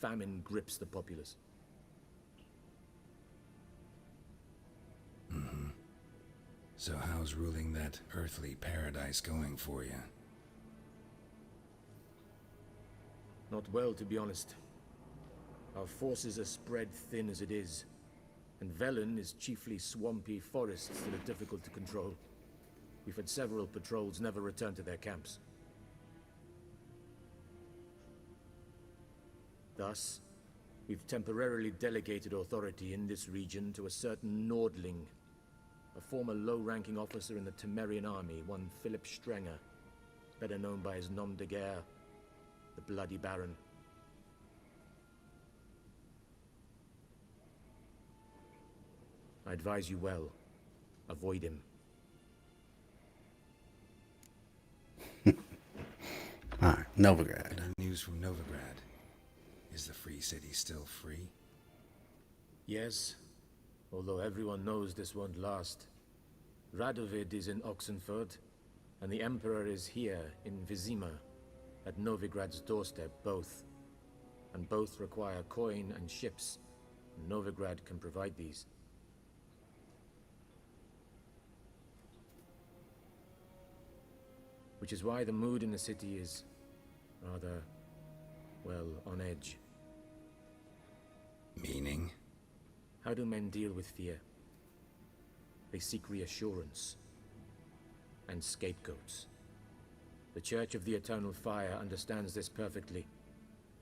Famine grips the populace. So how's ruling that earthly paradise going for you? Not well, to be honest. Our forces are spread thin as it is, and Velen is chiefly swampy forests that are difficult to control. We've had several patrols never return to their camps. Thus, we've temporarily delegated authority in this region to a certain Nordling, a former low-ranking officer in the Temerian army, one Philip Strenger, better known by his nom de guerre, the Bloody Baron. I advise you well. Avoid him. Alright, Novigrad. Any news from Novigrad? Is the Free City still free? Yes, although everyone knows this won't last. Radovid is in Oxenford, and the Emperor is here in Vizima, at Novigrad's doorstep, both. And both require coin and ships. Novigrad can provide these. Which is why the mood in the city is rather, well, on edge. Meaning? How do men deal with fear? They seek reassurance and scapegoats. The Church of the Eternal Fire understands this perfectly,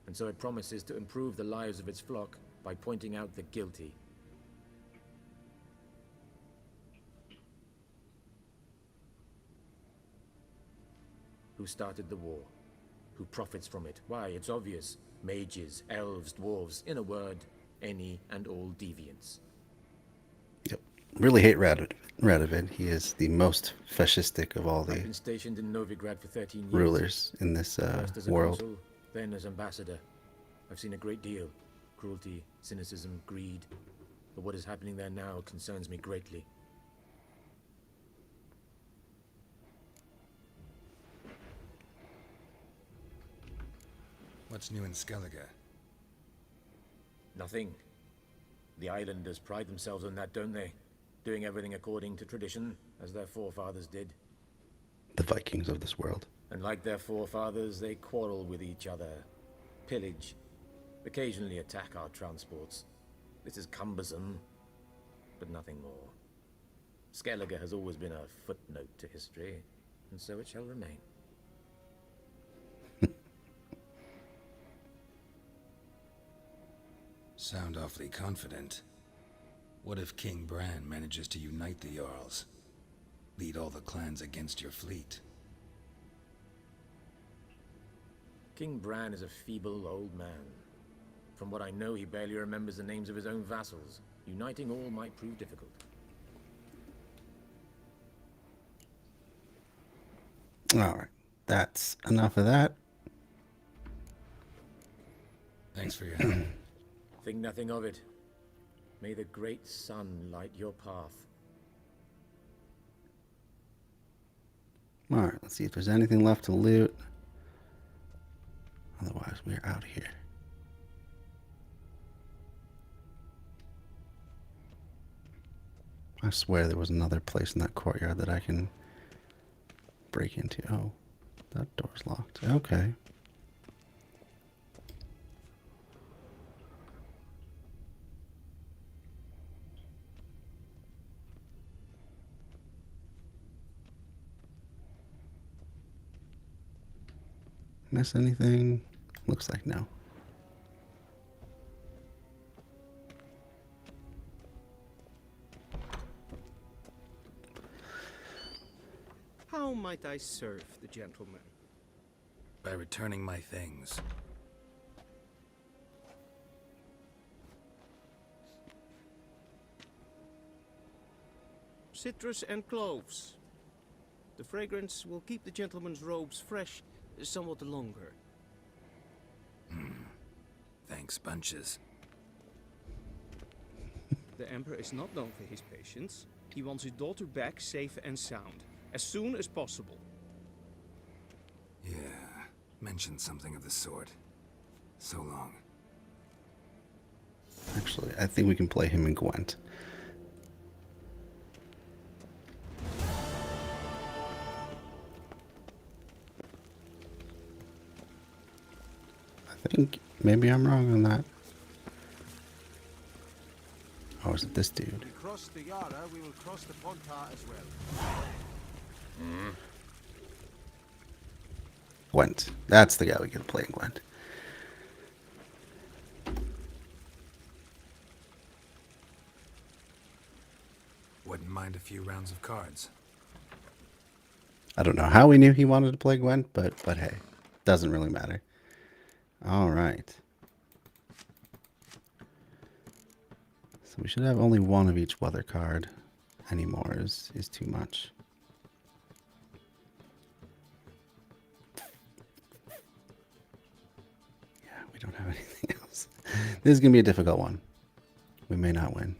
and so it promises to improve the lives of its flock by pointing out the guilty. Who started the war? Who profits from it? Why, it's obvious. Mages, elves, dwarves, in a word, any and all deviants. Yep. Really hate Radovid. He is the most fascistic of all I've the been stationed in Novigrad for 13 years. rulers in this First as a world. consul, then as ambassador. I've seen a great deal. Cruelty, cynicism, greed. But what is happening there now concerns me greatly. What's new in Skellige? Nothing. The islanders pride themselves on that, don't they? Doing everything according to tradition, as their forefathers did. The Vikings of this world. And like their forefathers, they quarrel with each other, pillage, occasionally attack our transports. This is cumbersome, but nothing more. Skellige has always been a footnote to history, and so it shall remain. Sound awfully confident. What if King Bran manages to unite the Jarls? Lead all the clans against your fleet? King Bran is a feeble old man. From what I know, he barely remembers the names of his own vassals. Uniting all might prove difficult. Alright. That's enough of that. Thanks for your help. Think nothing of it. May the great sun light your path. Alright, let's see if there's anything left to loot. Otherwise, we're out of here. I swear there was another place in that courtyard that I can break into. Oh, that door's locked. Okay. Miss anything? Looks like no. How might I serve the gentleman? By returning my things. Citrus and cloves. The fragrance will keep the gentleman's robes fresh somewhat longer. Thanks, bunches. The Emperor is not known for his patience. He wants his daughter back safe and sound, as soon as possible. Yeah, mentioned something of the sort. So long. Actually, I think we can play him and Gwent. I think maybe I'm wrong on that. Oh, is it this dude? We cross the Yara, we will cross the Pontar as well. Gwent. That's the guy we can play in Gwent. Wouldn't mind a few rounds of cards. I don't know how we knew he wanted to play Gwent, but hey, doesn't really matter. All right. So we should have only one of each weather card. Any more is too much. Yeah, we don't have anything else. This is going to be a difficult one. We may not win.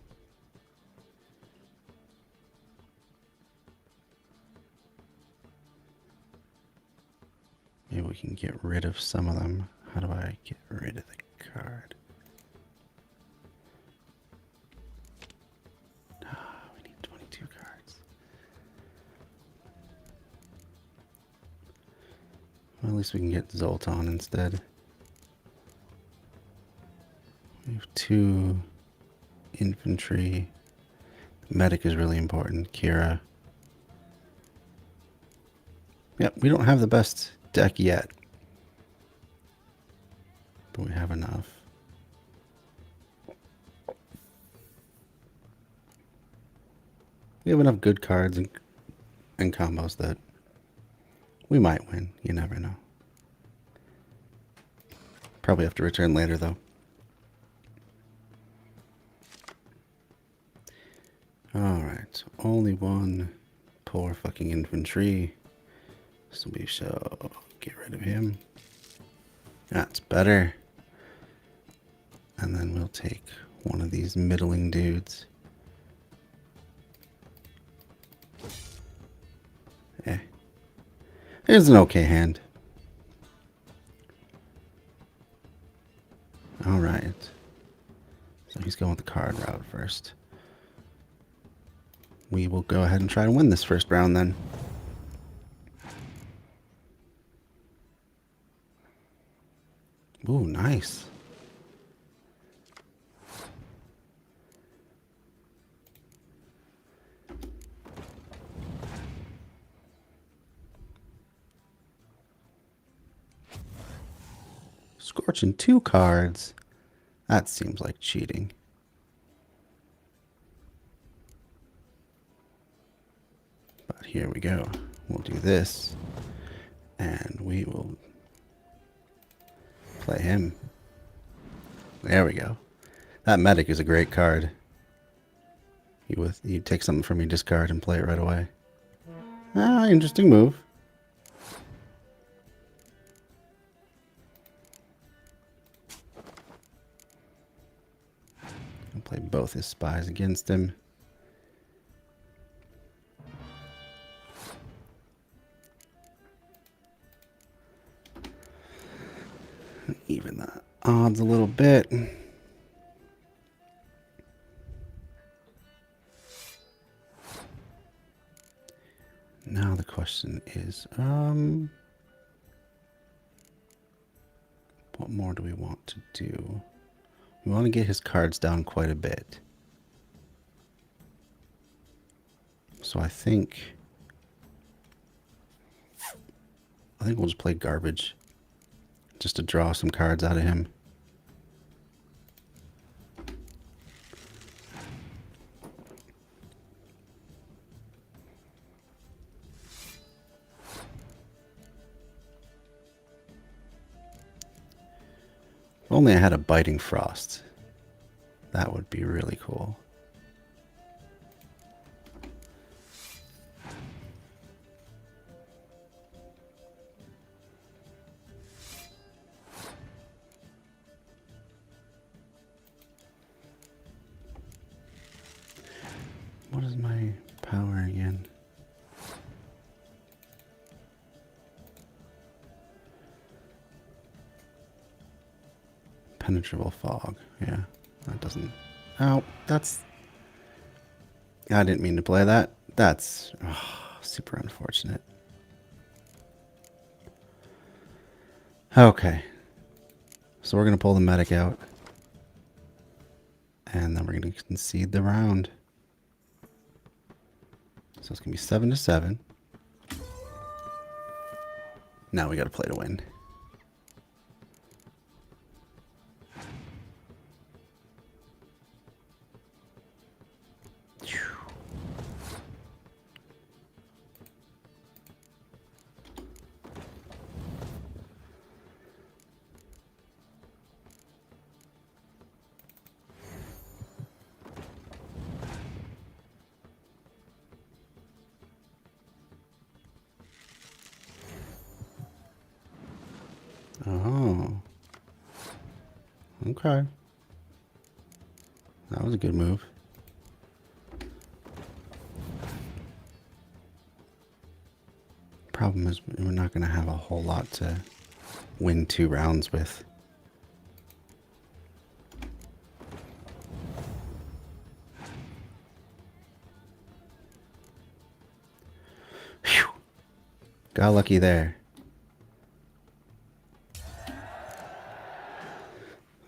Maybe we can get rid of some of them. How do I get rid of the card? We need 22 cards. Well, at least we can get Zoltan instead. We have 2 infantry. Medic is really important. Kira. Yep, we don't have the best deck yet. But we have enough. We have enough good cards and combos that we might win. You never know. Probably have to return later, though. Alright, only one poor fucking infantry. So we shall get rid of him. That's better. And then we'll take one of these middling dudes. Eh. Here's an okay hand. Alright. So he's going with the card route first. We will go ahead and try to win this first round then. Ooh, nice. Scorching 2 cards. That seems like cheating. But here we go. We'll do this. And we will play him. There we go. That medic is a great card. You take something from your discard and play it right away. Ah, interesting move. I'll play both his spies against him. Even the odds a little bit. Now the question is, what more do we want to do? We want to get his cards down quite a bit. So I think we'll just play garbage. Just to draw some cards out of him. If only I had a biting frost. That would be really cool. What is my power again? Penetrable fog. Yeah, that doesn't... Oh, that's... I didn't mean to play that. That's super unfortunate. Okay. So we're going to pull the medic out. And then we're going to concede the round. So it's going to be 7-7. Now we got to play to win. Oh. Okay. That was a good move. Problem is, we're not going to have a whole lot to win 2 rounds with. Phew. Got lucky there.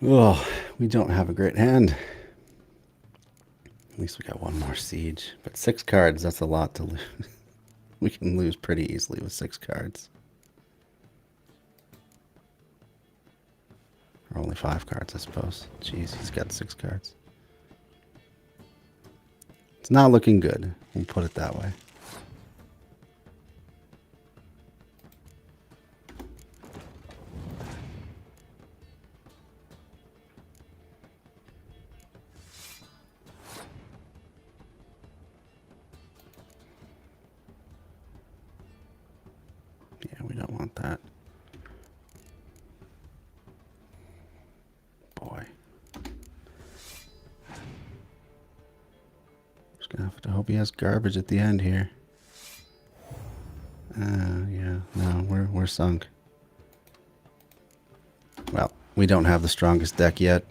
Oh, we don't have a great hand. At least we got one more siege. But 6 cards, that's a lot to lose. We can lose pretty easily with 6 cards. Or only 5 cards, I suppose. Jeez, he's got 6 cards. It's not looking good. We'll put it that way. Yeah, we don't want that. Boy. Just gonna have to hope he has garbage at the end here. Yeah, no, we're sunk. Well, we don't have the strongest deck yet.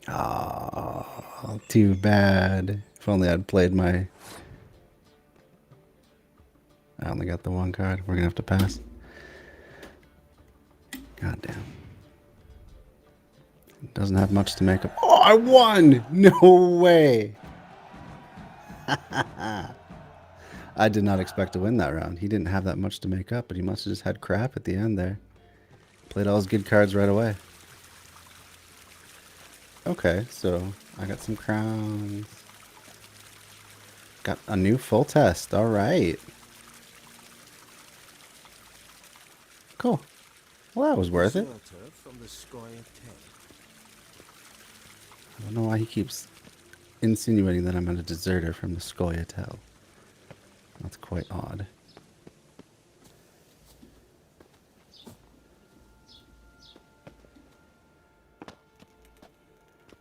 Oh, too bad. If only I'd played my... I only got the 1 card. We're gonna have to pass. God damn. Doesn't have much to make up. Oh, I won! No way! I did not expect to win that round. He didn't have that much to make up, but he must have just had crap at the end there. Played all his good cards right away. Okay, so I got some crowns. Got a new full test. All right. Cool. Well, that was worth it. I don't know why he keeps insinuating that I'm a deserter from the Scoia'tael. That's quite odd.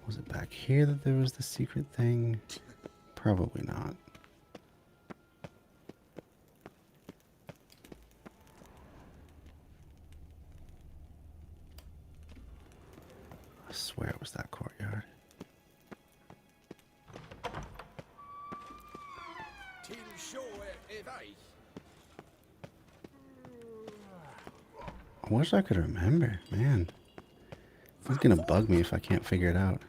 Was it back here that there was the secret thing? Probably not. I swear it was that courtyard. I wish I could remember, man. It's gonna bug me if I can't figure it out.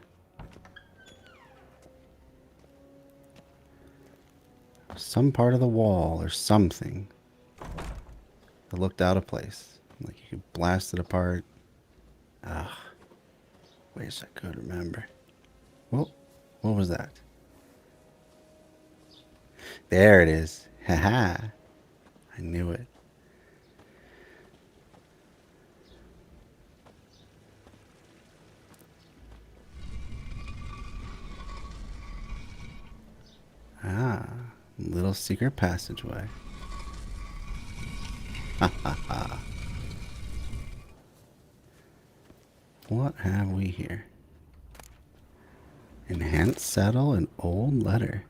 Some part of the wall or something that looked out of place. Like you could blast it apart. Ah, wish I could remember. Well, what was that? There it is. Haha. I knew it. Ah, little secret passageway. Ha ha ha. What have we here? Enhanced saddle and old letter.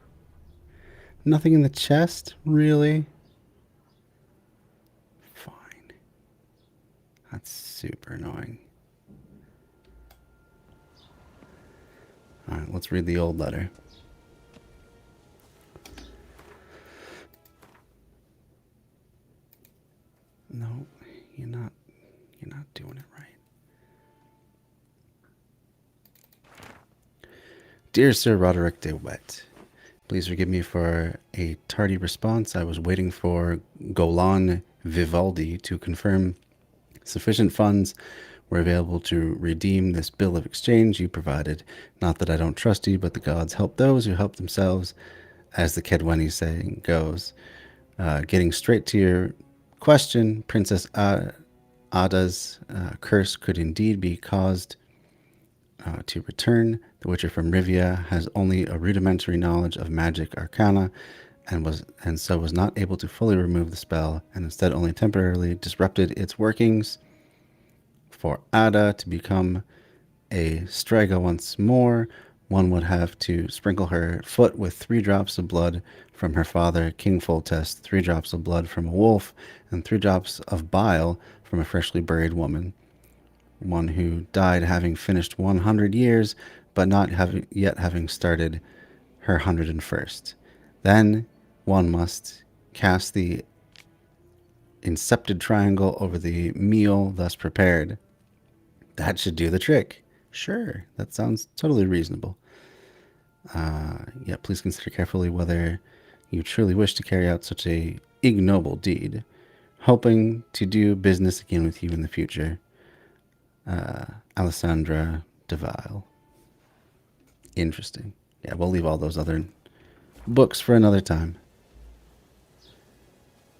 Nothing in the chest, really? Fine. That's super annoying. Alright, let's read the old letter. No, you're not doing it right. Dear Sir Roderick de Wet, please forgive me for a tardy response. I was waiting for Golan Vivaldi to confirm sufficient funds were available to redeem this bill of exchange you provided. Not that I don't trust you, but the gods help those who help themselves, as the Kedweni saying goes. Getting straight to your question, Princess Ada's curse could indeed be caused to return. The Witcher from Rivia has only a rudimentary knowledge of magic arcana and so was not able to fully remove the spell, and instead only temporarily disrupted its workings. For Ada to become a Strega once more, one would have to sprinkle her foot with 3 drops of blood from her father, King Foltest, 3 drops of blood from a wolf, and 3 drops of bile from a freshly buried woman. One who died having finished 100 years, but not yet having started her 101st. Then one must cast the incepted triangle over the meal thus prepared. That should do the trick. Sure, that sounds totally reasonable. Yet please consider carefully whether you truly wish to carry out such a ignoble deed, hoping to do business again with you in the future. Alessandra Deville. Interesting. Yeah, we'll leave all those other books for another time.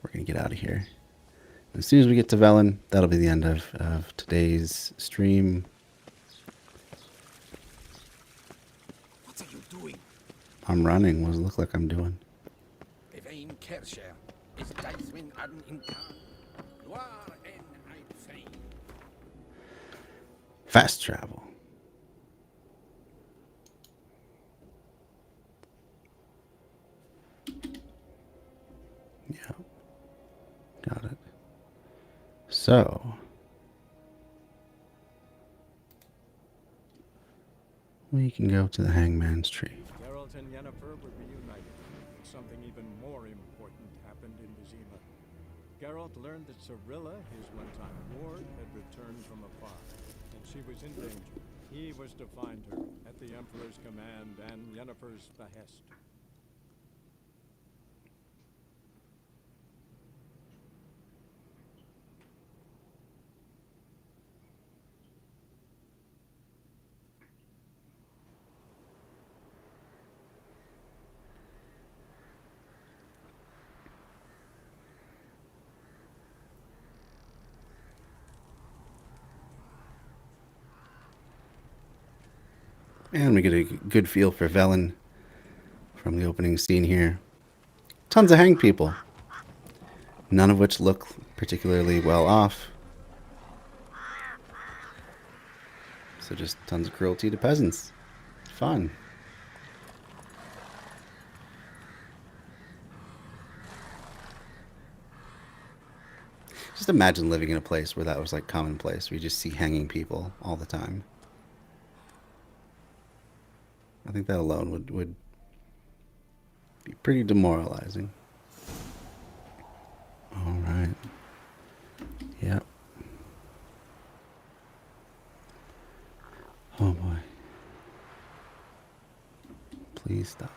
We're going to get out of here. As soon as we get to Velen, that'll be the end of today's stream. What are you doing? I'm running. What does it look like I'm doing? Fast travel. Yeah. Got it. So. We can go to the Hangman's Tree. Geralt and Yennefer were reunited, and something even more important happened in Vizima. Geralt learned that Cirilla, his one-time ward, had returned from afar, and she was in danger. He was to find her, at the Emperor's command and Yennefer's behest. And we get a good feel for Velen from the opening scene here. Tons of hanged people, none of which look particularly well off. So just tons of cruelty to peasants. Fun. Just imagine living in a place where that was like commonplace. We just see hanging people all the time. I think that alone would be pretty demoralizing. All right. Yep. Oh boy. Please stop.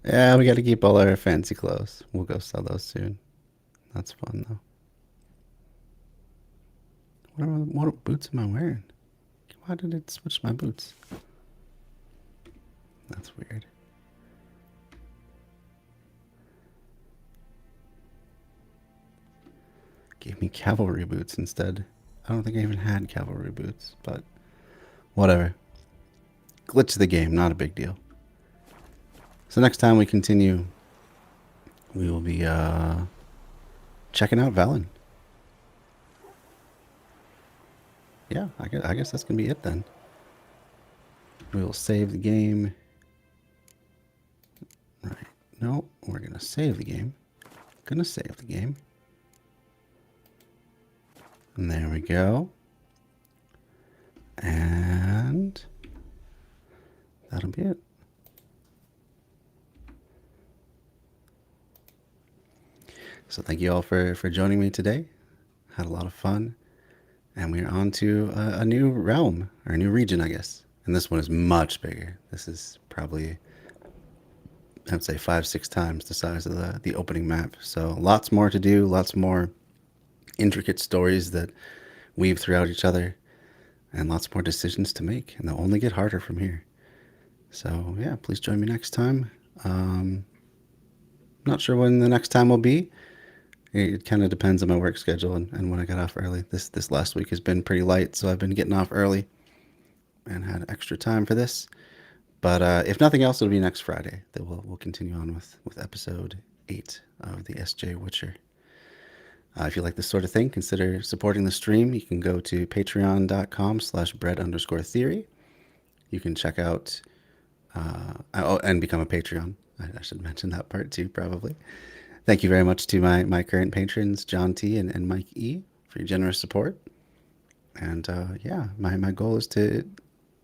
Yeah, we got to keep all our fancy clothes. We'll go sell those soon. That's fun, though. What boots am I wearing? Why did it switch my boots? That's weird. Gave me cavalry boots instead. I don't think I even had cavalry boots, but whatever. Glitch of the game, not a big deal. So next time we continue, we will be checking out Velen. Yeah, I guess that's going to be it then. We will save the game. Right. No, we're going to save the game. Gonna save the game. And there we go. And that'll be it. So thank you all for joining me today. Had a lot of fun. And we're on to a new realm, or a new region, I guess. And this one is much bigger. This is probably, I'd say 5-6 times the size of the opening map. So lots more to do, lots more intricate stories that weave throughout each other, and lots more decisions to make. And they'll only get harder from here. So yeah, please join me next time. Not sure when the next time will be. It kind of depends on my work schedule and when I got off early. This last week has been pretty light, so I've been getting off early and had extra time for this. But if nothing else, it'll be next Friday that we'll continue on with episode 8 of the SJWitcher. If you like this sort of thing, consider supporting the stream. You can go to patreon.com/bread_theory. You can check out and become a Patreon. I should mention that part too, probably. Thank you very much to my current patrons, John T. and Mike E., for your generous support. And yeah, my goal is to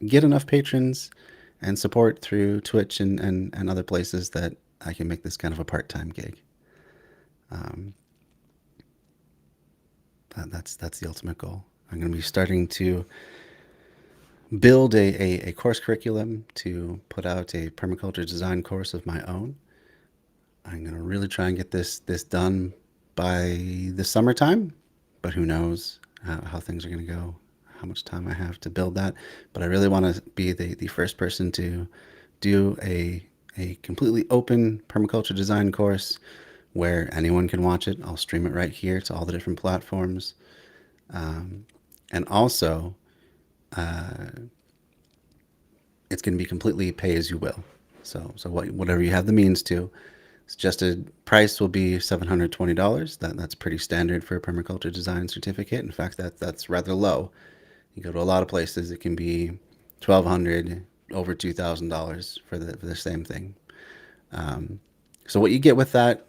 get enough patrons and support through Twitch and other places that I can make this kind of a part-time gig. That's the ultimate goal. I'm going to be starting to build a course curriculum to put out a permaculture design course of my own. I'm going to really try and get this done by the summertime, but who knows how things are going to go, how much time I have to build that. But I really want to be the first person to do a completely open permaculture design course where anyone can watch it. I'll stream it right here to all the different platforms. And also, it's going to be completely pay as you will. So whatever you have the means to. Suggested price will be $720. That's pretty standard for a permaculture design certificate. In fact, that's rather low. You go to a lot of places, it can be $1,200, over $2,000 for the same thing. So what you get with that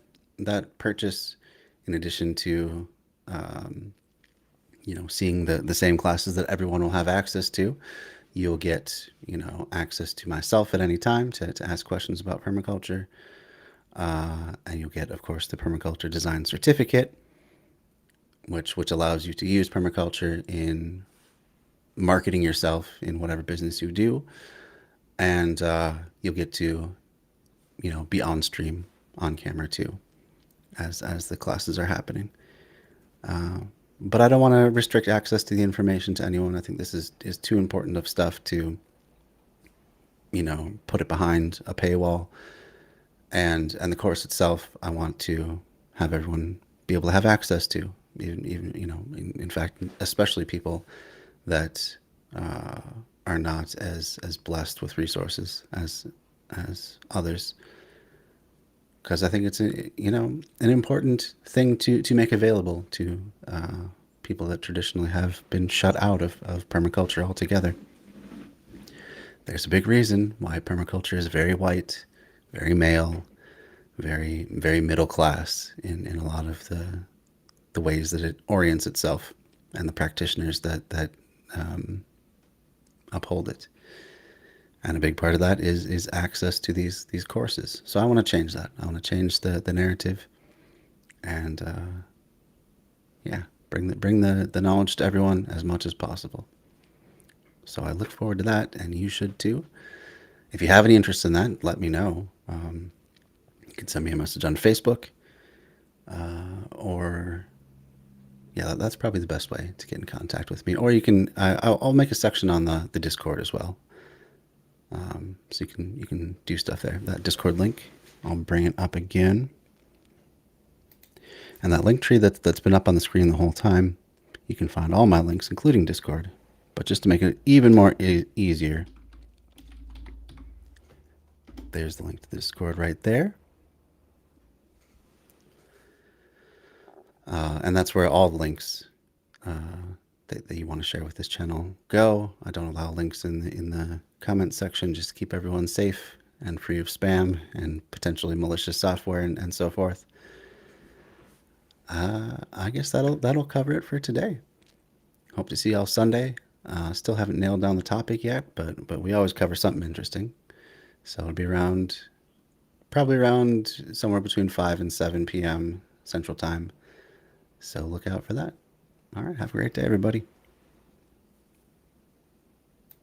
purchase, in addition to seeing the same classes that everyone will have access to, you'll get access to myself at any time to ask questions about permaculture. And you'll get, of course, the permaculture design certificate, which allows you to use permaculture in marketing yourself in whatever business you do. And you'll get to, be on stream, on camera too, as the classes are happening. But I don't want to restrict access to the information to anyone. I think this is too important of stuff to, put it behind a paywall. And the course itself, I want to have everyone be able to have access to, even in fact, especially people that are not as blessed with resources as others. Because I think it's an important thing to make available to people that traditionally have been shut out of permaculture altogether. There's a big reason why permaculture is very white, very male, very, very middle class in a lot of the ways that it orients itself and the practitioners that uphold it. And a big part of that is access to these courses. So I want to change that. I want to change the narrative and bring the knowledge to everyone as much as possible. So I look forward to that, and you should too. If you have any interest in that, let me know. You can send me a message on Facebook, or that's probably the best way to get in contact with me. Or you can, I'll make a section on the Discord as well, so you can do stuff there. That Discord link, I'll bring it up again, and that link tree that's been up on the screen the whole time. You can find all my links, including Discord. But just to make it even more easier, there's the link to the Discord right there. And that's where all the links that you want to share with this channel go. I don't allow links in the comment section, just to keep everyone safe and free of spam and potentially malicious software and so forth. I guess that'll cover it for today. Hope to see y'all Sunday. Still haven't nailed down the topic yet, but we always cover something interesting. So it'll be probably around somewhere between 5 and 7 p.m. Central Time. So look out for that. All right, have a great day, everybody.